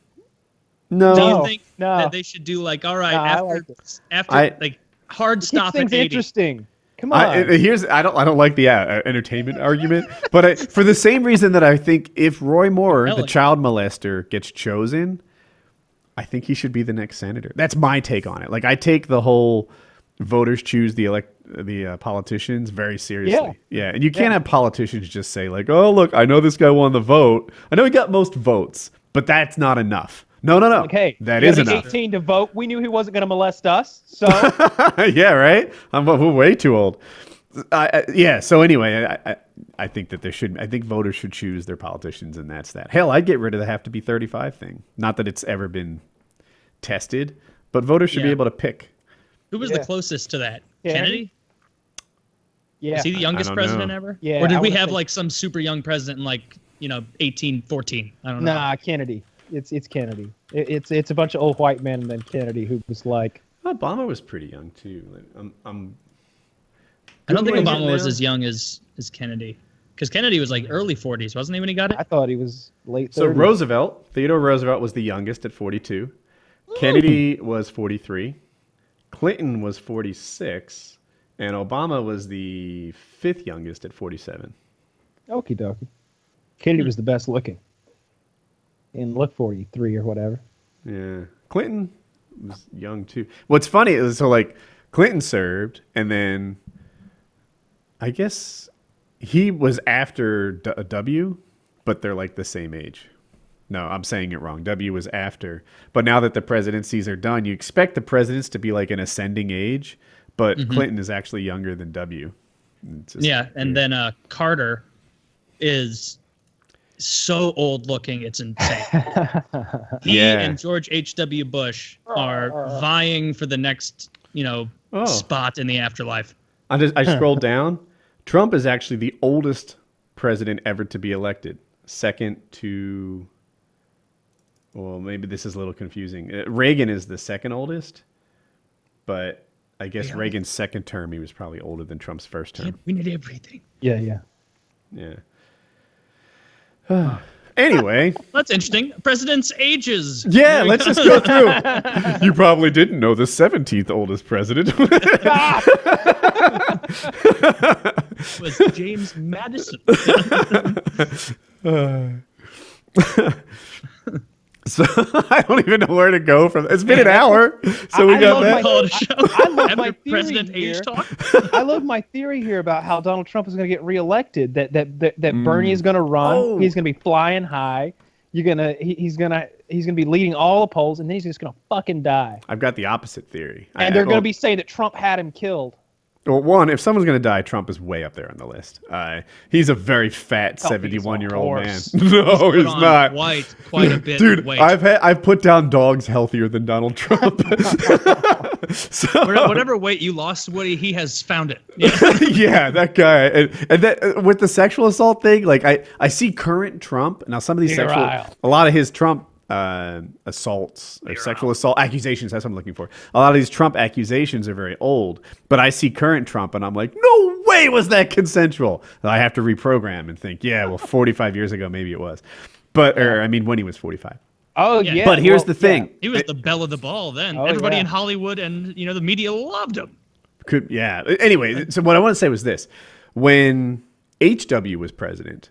S1: No,
S2: Do
S3: No.
S2: you think that they should do like, all right,
S3: No, I
S2: after
S3: like it.
S2: after like hard
S3: Keeps
S2: stop
S3: things
S2: at 80?
S3: interesting. Come on.
S1: I don't like the entertainment argument, but for the same reason that I think if Roy Moore, the
S2: Compelling.
S1: child molester, gets chosen, I think he should be the next senator. That's my take on it. Like, I take the whole voters choose the politicians very seriously. Yeah, and you can't have politicians just say like, oh look, I know this guy won the vote. I know he got most votes, but that's not enough. No.
S3: Like, hey,
S1: that
S3: you
S1: is
S3: had
S1: enough.
S3: 18 to vote. We knew he wasn't going to molest us, so
S1: Yeah, right. We're way too old. Yeah. So anyway, I think that I think voters should choose their politicians, and that's that. Hell, I'd get rid of the have to be 35 thing. Not that it's ever been tested, but voters should be
S2: Yeah.
S1: able to pick.
S2: Who was
S3: Yeah.
S2: the closest to that?
S3: Yeah.
S2: Kennedy?
S3: yeah.
S2: Is he the youngest
S1: don't
S2: president
S1: know.
S2: ever?
S3: Yeah,
S2: Or did
S3: I
S2: we
S3: wanna
S2: have
S3: say-
S2: like some super young president in like 1814? I don't know.
S3: Nah, Kennedy. It's Kennedy. It's a bunch of old white men and then Kennedy, who was like,
S1: Obama was pretty young too. Like,
S2: I don't think
S1: Googling it
S2: Obama was
S1: now.
S2: as young as Kennedy, because Kennedy was like early 40s, wasn't he when he got it?
S3: I thought he was late 30s.
S1: So Theodore Roosevelt was the youngest at 42. Kennedy was 43. Clinton was 46. And Obama was the fifth youngest at 47.
S3: Okie dokie. Kennedy was the best looking. And look 43 or whatever.
S1: Yeah. Clinton was young too. What's funny is Clinton served, and then I guess he was after W, but they're like the same age. No, I'm saying it wrong. W was after. But now that the presidencies are done, you expect the presidents to be like an ascending age, but Clinton is actually younger than W. It's just
S2: Yeah, and then Carter is so old looking, it's insane. He
S1: Yeah.
S2: and George H.W. Bush are vying for the next,
S1: Oh.
S2: spot in the afterlife.
S1: I scrolled down. Trump is actually the oldest president ever to be elected. Second to, well, maybe this is a little confusing. Reagan is the second oldest, but I guess
S2: Really?
S1: Reagan's second term, he was probably older than Trump's first term.
S2: We need everything.
S3: Yeah.
S1: Yeah. Anyway,
S2: That's interesting. President's ages.
S1: yeah, let's just go through. You probably didn't know the 17th oldest president.
S2: Was James Madison.
S1: So I don't even know where to go from. It's been an hour, so we
S3: I
S1: got
S3: love
S1: that.
S2: Call it a show.
S3: I love my
S2: After
S3: theory
S2: President
S3: here.
S2: Age Talk.
S3: I love my theory here about how Donald Trump is going to get reelected. That Bernie is going to run.
S1: Oh.
S3: He's going to be flying high. He's gonna be leading all the polls, and then he's just going to fucking die.
S1: I've got the opposite theory.
S3: And they're going to be saying that Trump had him killed.
S1: Well, one, if someone's going to die, Trump is way up there on the list. He's a very fat
S3: Oh, he's a
S1: 71-year-old man.
S3: horse.
S1: No,
S2: Put
S1: he's
S2: on
S1: not.
S2: quite a bit
S1: Dude,
S2: of weight.
S1: I've put down dogs healthier than Donald Trump. So,
S2: Whatever weight you lost, Woody, he has found it. Yeah.
S1: yeah, that guy. And that with the sexual assault thing, like I see current Trump. Now some of these
S3: Virile.
S1: a lot of his Trump assaults or sexual assault accusations, that's what I'm looking for. A lot of these Trump accusations are very old, but I see current Trump and I'm like, no way was that consensual. I have to reprogram and think, yeah, well, 45 years ago, maybe it was. But, when he was 45.
S3: Oh
S2: Yeah.
S3: yeah.
S1: But here's
S3: well,
S1: the thing.
S3: yeah.
S2: He was the belle of the ball then.
S3: Oh,
S2: Everybody
S3: yeah.
S2: in Hollywood and the media loved him.
S1: Anyway, so what I want to say was this. When HW was president,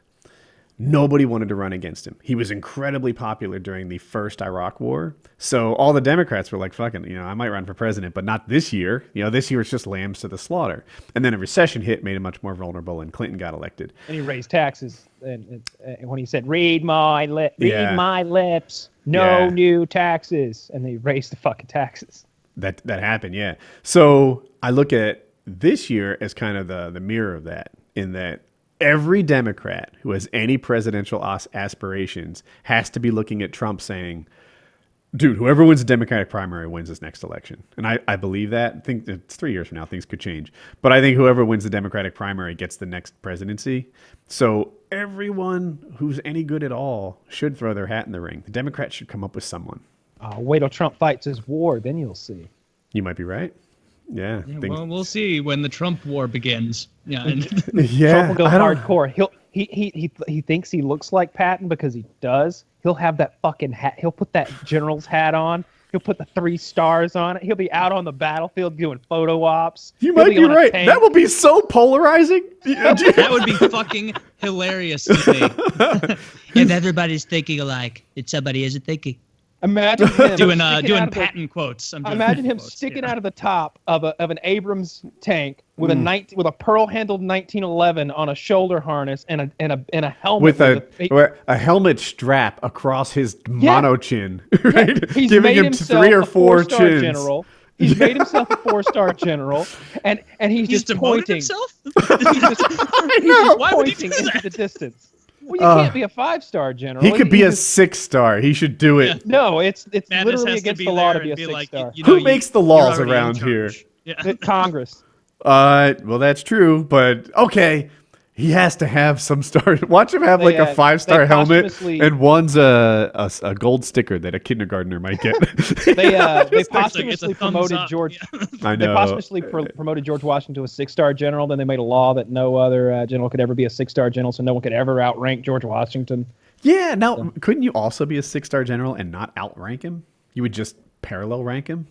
S1: nobody wanted to run against him. He was incredibly popular during the first Iraq war. So all the Democrats were like, fucking, I might run for president, but not this year. This year it's just lambs to the slaughter. And then a recession hit, made him much more vulnerable, and Clinton got elected.
S3: And he raised taxes, and when he said, "Read my
S1: Yeah.
S3: lips, no
S1: Yeah.
S3: new taxes," and they raised the fucking taxes.
S1: That happened, yeah. So I look at this year as kind of the mirror of that, in that every Democrat who has any presidential aspirations has to be looking at Trump saying, dude, whoever wins the Democratic primary wins this next election. And I believe that. I think it's 3 years from now, things could change. But I think whoever wins the Democratic primary gets the next presidency. So everyone who's any good at all should throw their hat in the ring. The Democrats should come up with someone.
S3: Wait till Trump fights his war, then you'll see.
S1: You might be right. Yeah.
S2: Well, we'll see when the Trump war begins. Yeah. And
S1: yeah.
S3: Trump will go
S1: I don't-
S3: hardcore. He thinks he looks like Patton because he does. He'll have that fucking hat. He'll put that general's hat on. He'll put the 3 stars on it. He'll be out on the battlefield doing photo ops.
S1: You
S3: He'll
S1: might be
S3: on a
S1: right.
S3: tank.
S1: That will be so polarizing.
S2: that would be fucking hilarious to me. If everybody's thinking alike, and somebody isn't thinking.
S3: Imagine him
S2: Doing
S3: sticking out
S2: doing
S3: of the-
S2: Patton quotes. I'm doing
S3: Imagine
S2: Patton
S3: him
S2: quotes,
S3: sticking
S2: yeah.
S3: out of the top of an Abrams tank with with a pearl-handled 1911 on a shoulder harness and a helmet
S1: With
S3: the-
S1: a helmet strap across his mono chin, right?
S3: He's
S1: Giving
S3: made
S1: him
S3: himself
S1: 3 or
S3: a
S1: 4
S3: 4-star
S1: chins.
S3: general. He's made himself a 4-star general, and he's
S2: He's
S3: just
S2: demoted
S3: pointing.
S2: himself.
S3: He's just
S2: Why would he
S3: pointing
S2: do
S3: into
S2: that?
S3: the distance. Well, you can't be a 5-star general.
S1: He could be a
S3: just-
S1: 6-star. He should do it.
S2: Yeah.
S3: No, it's
S2: Madness
S3: literally
S2: has
S3: against
S2: be
S3: the law
S2: there
S3: to be a
S2: and
S3: 6-star.
S1: Who makes the
S2: you're
S1: laws
S2: already in
S1: around here?
S2: charge. Yeah.
S3: Congress.
S1: Well, that's true, but okay. He has to have some star. Watch him have like
S3: They,
S1: a 5-star
S3: they
S1: helmet,
S3: posthumously-
S1: and one's a gold sticker that a kindergartner might get.
S3: They
S2: It's a
S3: posthumously
S2: thumbs
S3: promoted
S2: up.
S3: George.
S1: I
S3: They
S1: know.
S3: posthumously promoted George Washington to a 6-star general. Then they made a law that no other general could ever be a 6-star general, so no one could ever outrank George Washington.
S1: Yeah. Now, couldn't you also be a 6-star general and not outrank him? You would just parallel rank him.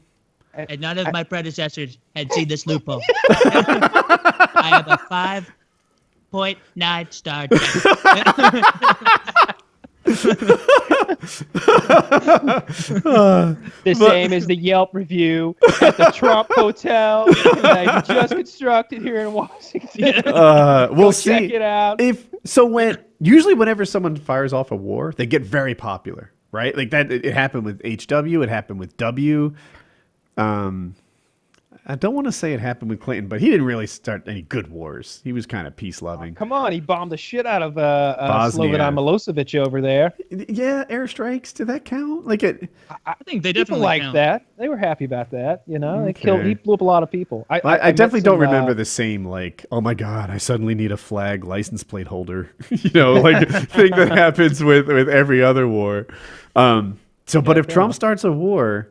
S4: And none of my predecessors had seen this loophole. I am a 5.9 star.
S3: The same as the Yelp review at the Trump Hotel that I just constructed here in Washington.
S1: We'll
S3: check
S1: see.
S3: it out.
S1: Usually whenever someone fires off a war, they get very popular, right? Like that. It happened with HW. It happened with W. I don't want to say it happened with Clinton, but he didn't really start any good wars. He was kind of peace loving.
S3: Come on, he bombed the shit out of
S1: Bosnia.
S3: Slobodan Milosevic over there.
S1: Yeah, airstrikes. Did that count? Like it.
S2: I think they
S3: People
S2: definitely
S3: like
S2: count.
S3: that. They were happy about that. You know,
S1: Okay.
S3: He blew up a lot of people.
S1: I
S3: met
S1: definitely don't
S3: some,
S1: remember the same like, oh my god, I suddenly need a flag license plate holder, like thing that happens with every other war. But if Trump starts a war,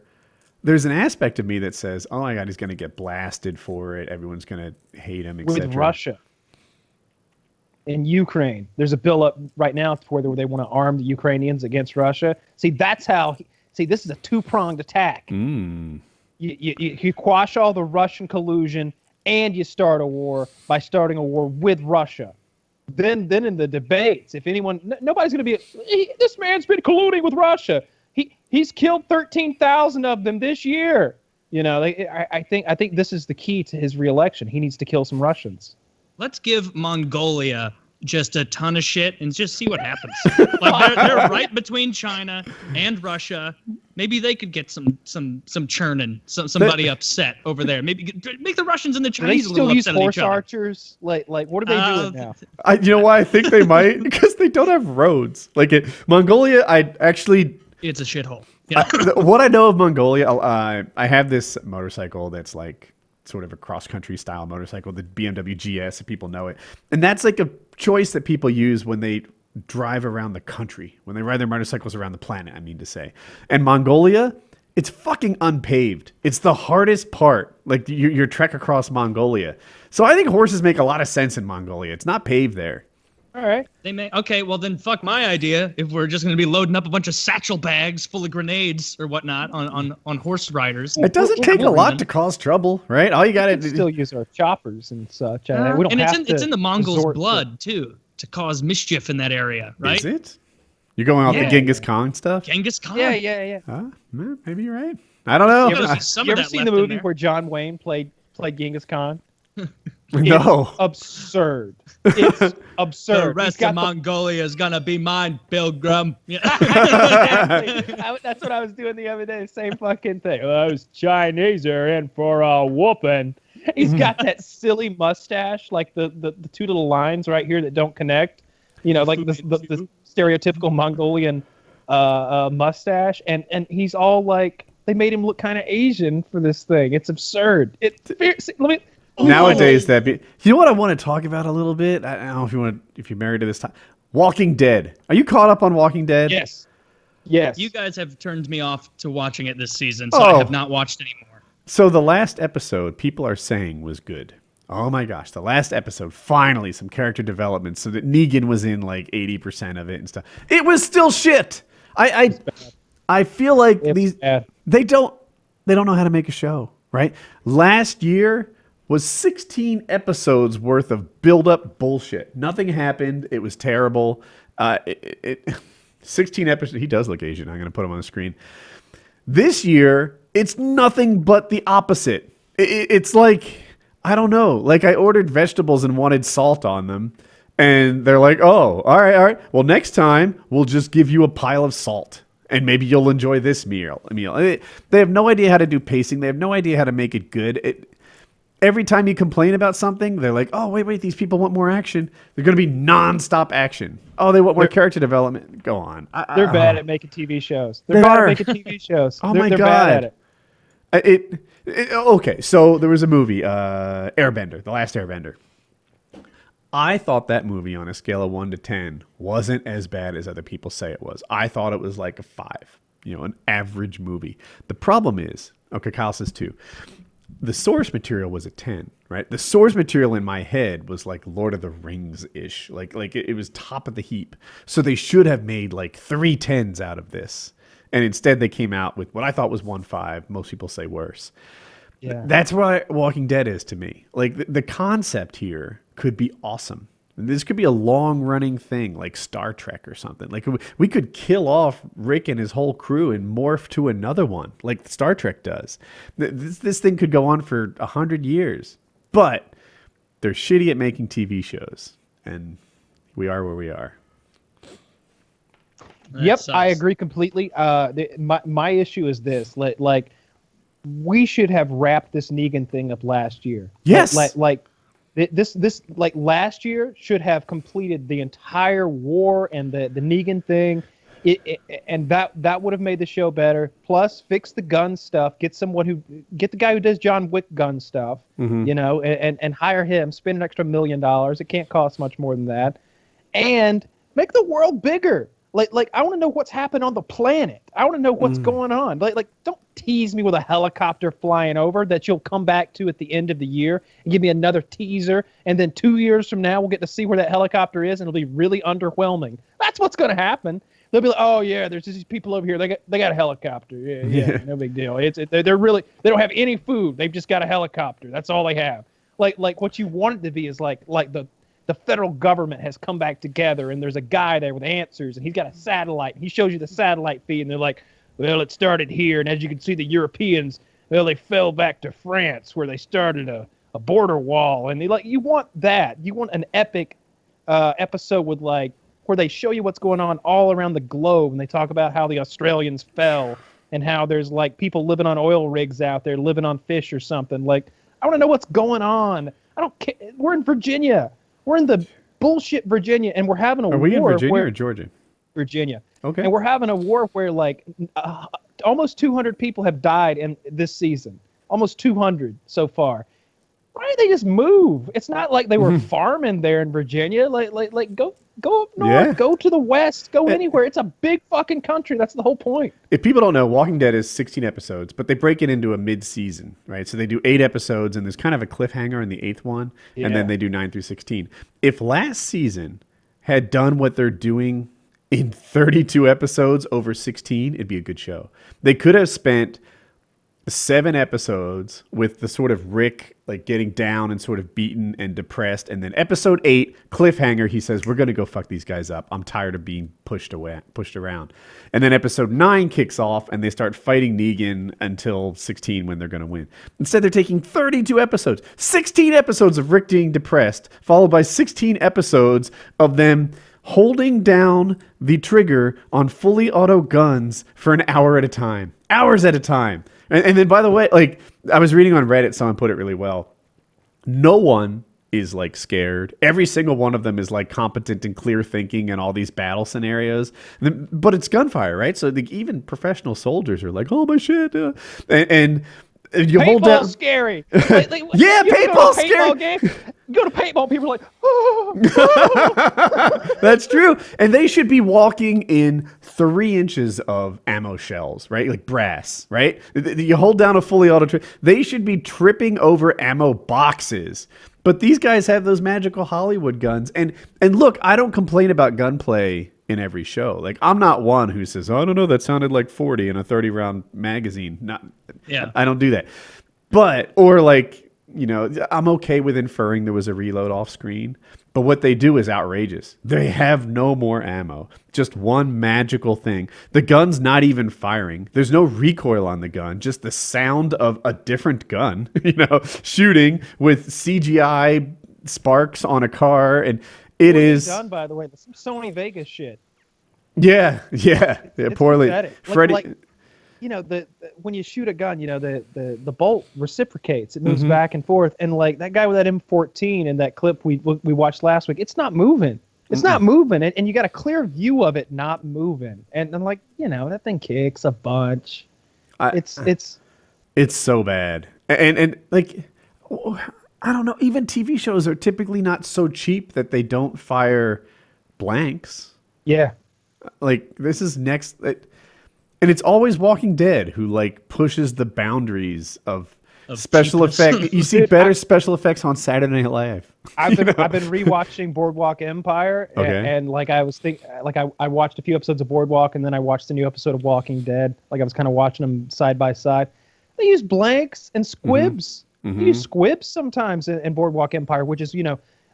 S1: there's an aspect of me that says, oh my god, he's going to get blasted for it. Everyone's going to hate him, etc.
S3: with Russia. In Ukraine, there's a bill up right now where they want to arm the Ukrainians against Russia. See, that's how. See, this is a two-pronged attack. You quash all the Russian collusion, and you start a war by starting a war with Russia. Then in the debates, if anyone, nobody's going to be. This man's been colluding with Russia. He's killed 13,000 of them this year. You know, I think this is the key to his reelection. He needs to kill some Russians.
S2: Let's give Mongolia just a ton of shit and just see what happens. Like they're right between China and Russia. Maybe they could get some churning, somebody upset over there. Maybe make the Russians and the
S3: Do they
S2: Chinese a
S3: still
S2: little
S3: use
S2: upset at
S3: horse
S2: each other.
S3: archers? Like what are they doing now?
S1: You know why I think they might? Because they don't have roads. Like Mongolia, I actually.
S2: It's a shithole. Yeah.
S1: What I know of Mongolia, I have this motorcycle that's like sort of a cross-country style motorcycle, the BMW GS, if people know it. And that's like a choice that people use when they drive around the country, when they ride their motorcycles around the planet, I mean to say. And Mongolia, it's fucking unpaved. It's the hardest part, like your trek across Mongolia. So I think horses make a lot of sense in Mongolia. It's not paved there.
S3: All right.
S2: They may. Okay, well then fuck my idea. If we're just going to be loading up a bunch of satchel bags full of grenades or whatnot on horse riders.
S1: It doesn't take a lot to cause trouble, right? All you got
S3: We
S1: to
S3: can still use our choppers and such. We don't
S2: and
S3: have
S2: it's in the Mongols'
S3: resort
S2: blood too to cause mischief in that area, right?
S1: Is it? You're going off
S2: Yeah.
S1: the Genghis Khan stuff?
S2: Genghis Khan.
S3: Yeah.
S1: Maybe you're right. I don't know.
S2: Yeah, but there's some
S3: You
S2: of
S3: ever
S2: that
S3: seen
S2: left
S3: the
S2: in
S3: movie
S2: there.
S3: where John Wayne played Genghis Khan?
S1: No.
S3: It's absurd. It's absurd.
S2: The
S3: He's
S2: rest
S3: got
S2: of Mongolia is gonna be mine, Pilgrim. Yeah.
S3: Exactly. That's what I was doing the other day. Same fucking thing. Those Chinese are in for a whooping. He's got that silly mustache, like the two little lines right here that don't connect. You know, like the stereotypical Mongolian mustache, and he's all like, they made him look kind of Asian for this thing. It's absurd.
S1: Nowadays, you know what I want to talk about a little bit? I don't know if you're married to this time. Walking Dead. Are you caught up on Walking Dead?
S3: Yes.
S2: You guys have turned me off to watching it this season, so I have not watched anymore.
S1: So the last episode, people are saying was good. Oh my gosh, the last episode, finally some character development so that Negan was in like 80% of it and stuff. It was still shit. I feel like they don't know how to make a show, right? Last year was 16 episodes worth of build-up bullshit. Nothing happened. It was terrible. 16 episodes. He does look Asian. I'm going to put him on the screen. This year, it's nothing but the opposite. It's like, I don't know. Like I ordered vegetables and wanted salt on them. And they're like, oh, all right. Well, next time we'll just give you a pile of salt. And maybe you'll enjoy this meal. They have no idea how to do pacing. They have no idea how to make it good. Every time you complain about something, they're like, oh, wait, these people want more action. They're going to be nonstop action. Oh, they want more character development. Go on.
S3: They're bad at making TV shows.
S1: They are.
S3: At making TV shows.
S1: Oh,
S3: they're
S1: my God.
S3: bad at it.
S1: Okay, so there was a movie, Airbender, The Last Airbender. I thought that movie on a scale of 1 to 10 wasn't as bad as other people say it was. I thought it was like a 5, an average movie. The problem is, okay, Kyle says 2. The source material was a 10, right? The source material in my head was like Lord of the Rings-ish. Like it was top of the heap. So they should have made like 3 10s out of this. And instead they came out with what I thought was 1.5. Most people say worse.
S3: Yeah.
S1: That's what Walking Dead is to me. Like the concept here could be awesome. This could be a long-running thing, like Star Trek or something. Like we could kill off Rick and his whole crew and morph to another one, like Star Trek does. This thing could go on for 100 years, but they're shitty at making TV shows, and we are where we are.
S2: That
S3: Yep,
S2: sucks.
S3: I agree completely. My issue is this: like, we should have wrapped this Negan thing up last year.
S1: Yes.
S3: This last year should have completed the entire war and the Negan thing. And that would have made the show better. Plus, fix the gun stuff. Get the guy who does John Wick gun stuff. You know, and hire him. Spend an extra $1 million. It can't cost much more than that. And make the world bigger. Like I want to know what's happened on the planet. I want to know what's going on. Like don't tease me with a helicopter flying over that you'll come back to at the end of the year and give me another teaser, and then 2 years from now we'll get to see where that helicopter is and it'll be really underwhelming. That's what's going to happen. They'll be like, oh yeah, there's these people over here. They got a helicopter. Yeah, no big deal. They're really, they don't have any food. They've just got a helicopter. That's all they have. Like what you want it to be is like the federal government has come back together, and there's a guy there with answers, and he's got a satellite. He shows you the satellite feed, and they're like, well, it started here, and as you can see, the Europeans, well, they fell back to France, where they started a border wall, and you want that. You want an epic episode with where they show you what's going on all around the globe, and they talk about how the Australians fell, and how there's people living on oil rigs out there, living on fish or something. I want to know what's going on. I don't care. We're in Virginia. We're in the bullshit Virginia, and we're having a war.
S1: Are we in Virginia or Georgia?
S3: Virginia.
S1: Okay.
S3: And we're having a war where almost 200 people have died in this season. Almost 200 so far. Why didn't they just move? It's not like they were farming there in Virginia. Go up north,
S1: Yeah.
S3: go to the west, go anywhere. It's a big fucking country. That's the whole point.
S1: If people don't know, Walking Dead is 16 episodes, but they break it into a mid-season, right? So they do 8 episodes, and there's kind of a cliffhanger in the 8th one, and then they do 9 through 16. If last season had done what they're doing in 32 episodes over 16, it'd be a good show. They could have spent 7 episodes with the sort of Rick getting down and sort of beaten and depressed, and then episode 8 cliffhanger, he says, we're gonna go fuck these guys up. I'm tired of being pushed around. And then episode 9 kicks off, and they start fighting Negan until 16 when they're gonna win. Instead, they're taking 32 episodes, 16 episodes of Rick being depressed, followed by 16 episodes of them holding down the trigger on fully auto guns for an hour at a time. Hours at a time. And then, by the way, I was reading on Reddit, someone put it really well. No one is scared. Every single one of them is competent and clear thinking in all these battle scenarios. But it's gunfire, right? So even professional soldiers are like, oh my shit. And you hold down.
S3: Paintball's scary.
S1: Yeah, paintball's scary.
S3: Game, you go to paintball, people are like, oh.
S1: That's true. And they should be walking in 3 inches of ammo shells, right? Like brass, right? You hold down a fully auto. They should be tripping over ammo boxes. But these guys have those magical Hollywood guns. And look, I don't complain about gunplay in every show. I'm not one who says, oh, I don't know, that sounded like 40 in a 30-round magazine. I don't do that. But, or I'm okay with inferring there was a reload off screen, but what they do is outrageous. They have no more ammo. Just one magical thing. The gun's not even firing. There's no recoil on the gun, just the sound of a different gun, shooting with CGI sparks on a car. And it is
S3: done, by the way. That's some Sony Vegas shit.
S1: Yeah.
S3: It's
S1: Poorly.
S3: pathetic.
S1: Freddie.
S3: When you shoot a gun, the bolt reciprocates. It moves back and forth. And that guy with that M14 in that clip we watched last week, it's not moving. It's not moving. And you got a clear view of it not moving. And I'm that thing kicks a bunch. It's
S1: so bad. And I don't know. Even TV shows are typically not so cheap that they don't fire blanks.
S3: Yeah.
S1: This is next. And it's always Walking Dead who pushes the boundaries of special effects. You see better special effects on Saturday Night Live.
S3: I've been rewatching Boardwalk Empire, and I watched a few episodes of Boardwalk, and then I watched the new episode of Walking Dead. I was kind of watching them side by side. They use blanks and squibs. They use squibs sometimes in Boardwalk Empire, which is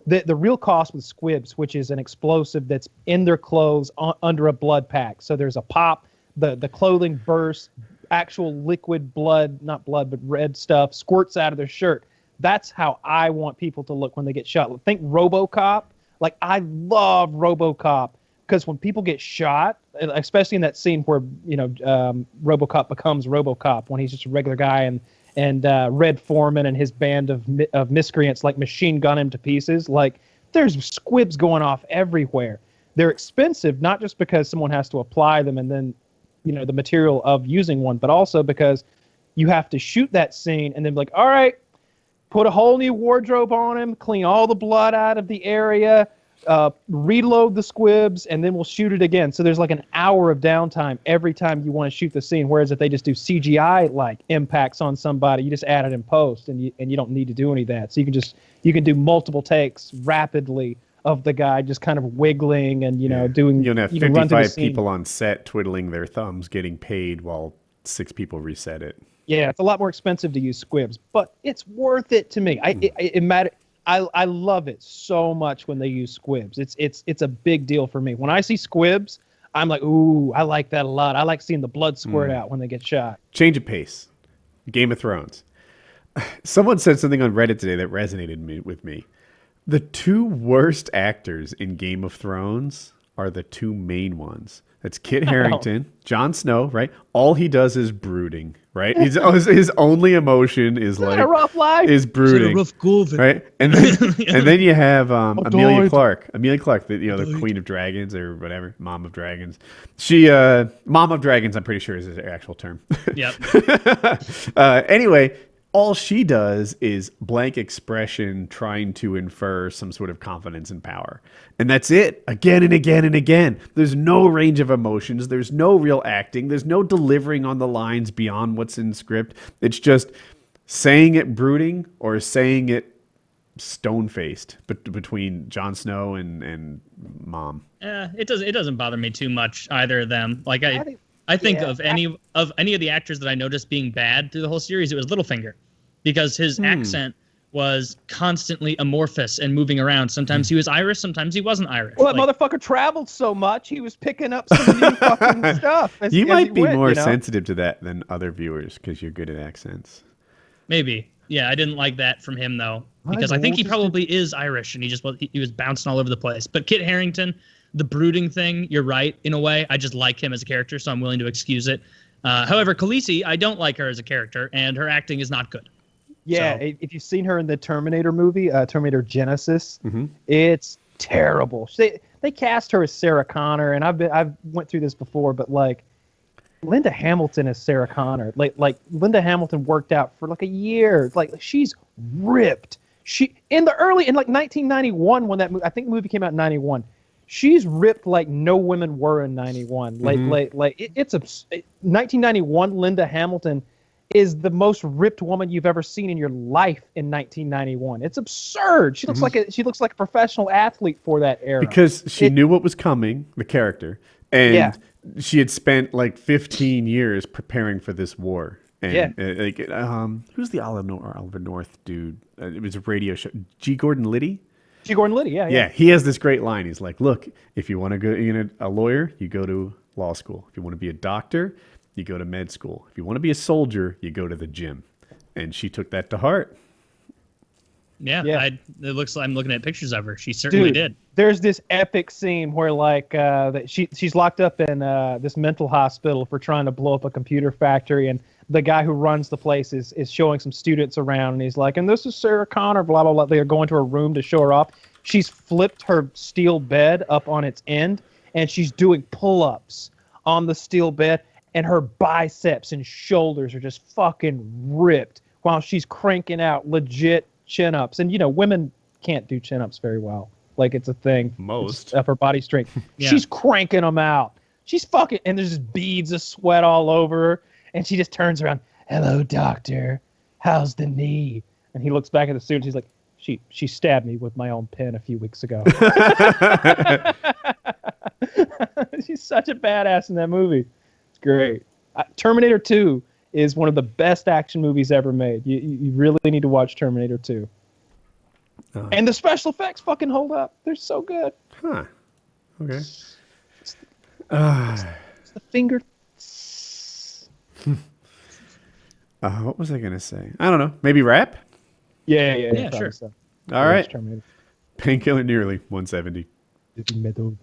S3: The real cost was squibs, which is an explosive that's in their clothes under a blood pack. So there's a pop, the clothing bursts, actual liquid blood, not blood, but red stuff squirts out of their shirt. That's how I want people to look when they get shot. Think RoboCop. Like, I love RoboCop because when people get shot, especially in that scene where, RoboCop becomes RoboCop when he's just a regular guy and Red Foreman and his band of miscreants like machine gun him to pieces. Like, there's squibs going off everywhere. They're expensive, not just because someone has to apply them and then, the material of using one, but also because you have to shoot that scene and then be like, all right, put a whole new wardrobe on him, clean all the blood out of the area, reload the squibs, and then we'll shoot it again. So there's like an hour of downtime every time you want to shoot the scene. Whereas if they just do CGI like impacts on somebody, you just add it in post, and you don't need to do any of that. So you can do multiple takes rapidly of the guy just kind of wiggling and doing.
S1: You don't have
S3: you can run through the
S1: 55
S3: scene.
S1: people on set twiddling their thumbs, getting paid while 6 people reset it.
S3: Yeah, it's a lot more expensive to use squibs, but it's worth it to me. It matter. I love it so much when they use squibs. It's a big deal for me. When I see squibs, I'm like, ooh, I like that a lot. I like seeing the blood squirt out when they get shot.
S1: Change of pace. Game of Thrones. Someone said something on Reddit today that resonated with me. The 2 worst actors in Game of Thrones are the 2 main ones. That's Kit Harington, Jon Snow, right? All he does is brooding, right? His only emotion is like
S3: a rough life.
S1: is brooding,
S4: rough go of it.
S1: right? And then you have Amelia
S3: died.
S1: Clark. Amelia Clark, the Queen of Dragons or whatever, Mom of Dragons. She Mom of Dragons, I'm pretty sure is her actual term.
S2: Yep.
S1: Anyway, all she does is blank expression trying to infer some sort of confidence and power. And that's it, again and again and again. There's no range of emotions. There's no real acting. There's no delivering on the lines beyond what's in script. It's just saying it brooding or saying it stone-faced between Jon Snow and Mom.
S2: It doesn't bother me too much, either of them. Like, I think of any of the actors that I noticed being bad through the whole series, it was Littlefinger, because his accent was constantly amorphous and moving around. Sometimes he was Irish, sometimes he wasn't Irish.
S3: Well, that motherfucker traveled so much, he was picking up some new fucking stuff.
S1: You might be more sensitive to that than other viewers because you're good at accents.
S2: Maybe. Yeah, I didn't like that from him, though, because I think he probably is Irish, and he was bouncing all over the place. But Kit Harington, the brooding thing, you're right, in a way. I just like him as a character, so I'm willing to excuse it. However, Khaleesi, I don't like her as a character, and her acting is not good.
S3: Yeah,
S2: So-
S3: if you've seen her in the Terminator movie, Terminator Genesis, it's terrible. They cast her as Sarah Connor, and I've went through this before, but like Linda Hamilton as Sarah Connor, like Linda Hamilton worked out for like a year. Like, she's ripped. She in like 1991 when I think the movie came out in 91. She's ripped like no women were in 91. It's 1991 Linda Hamilton is the most ripped woman you've ever seen in your life in 1991. It's absurd. She looks like a professional athlete for that era.
S1: Because she knew what was coming, the character, and she had spent like 15 years preparing for this war. And who's the Oliver North dude? It was a radio show. G. Gordon Liddy.
S3: G. Gordon Liddy, yeah.
S1: He has this great line. He's like, look, if you want to go a lawyer, you go to law school. If you want to be a doctor, you go to med school. If you want to be a soldier, you go to the gym. And she took that to heart.
S2: Yeah. It looks like I'm looking at pictures of her. She certainly
S3: Dude,
S2: did.
S3: There's this epic scene where she's locked up in this mental hospital for trying to blow up a computer factory, and the guy who runs the place is showing some students around, and he's like, and this is Sarah Connor, blah, blah, blah. They're going to her room to show her off. She's flipped her steel bed up on its end, and she's doing pull-ups on the steel bed, and her biceps and shoulders are just fucking ripped while she's cranking out legit chin-ups. And, women can't do chin-ups very well. Like, it's a thing.
S1: Most.
S3: It's upper body strength.
S2: Yeah.
S3: She's cranking them out. She's fucking, and there's just beads of sweat all over her. And she just turns around, hello, doctor. How's the knee? And he looks back at the students. He's like, she stabbed me with my own pen a few weeks ago. She's such a badass in that movie. It's great. Terminator 2 is one of the best action movies ever made. You really need to watch Terminator 2. And the special effects fucking hold up. They're so good.
S1: Huh. Okay.
S3: It's the finger.
S1: What was I gonna say? I don't know. Maybe rap.
S3: Yeah,
S2: Yeah,
S3: probably
S2: sure.
S3: so.
S1: All right.
S3: Terminator.
S1: Painkiller nearly 170.
S3: Metal.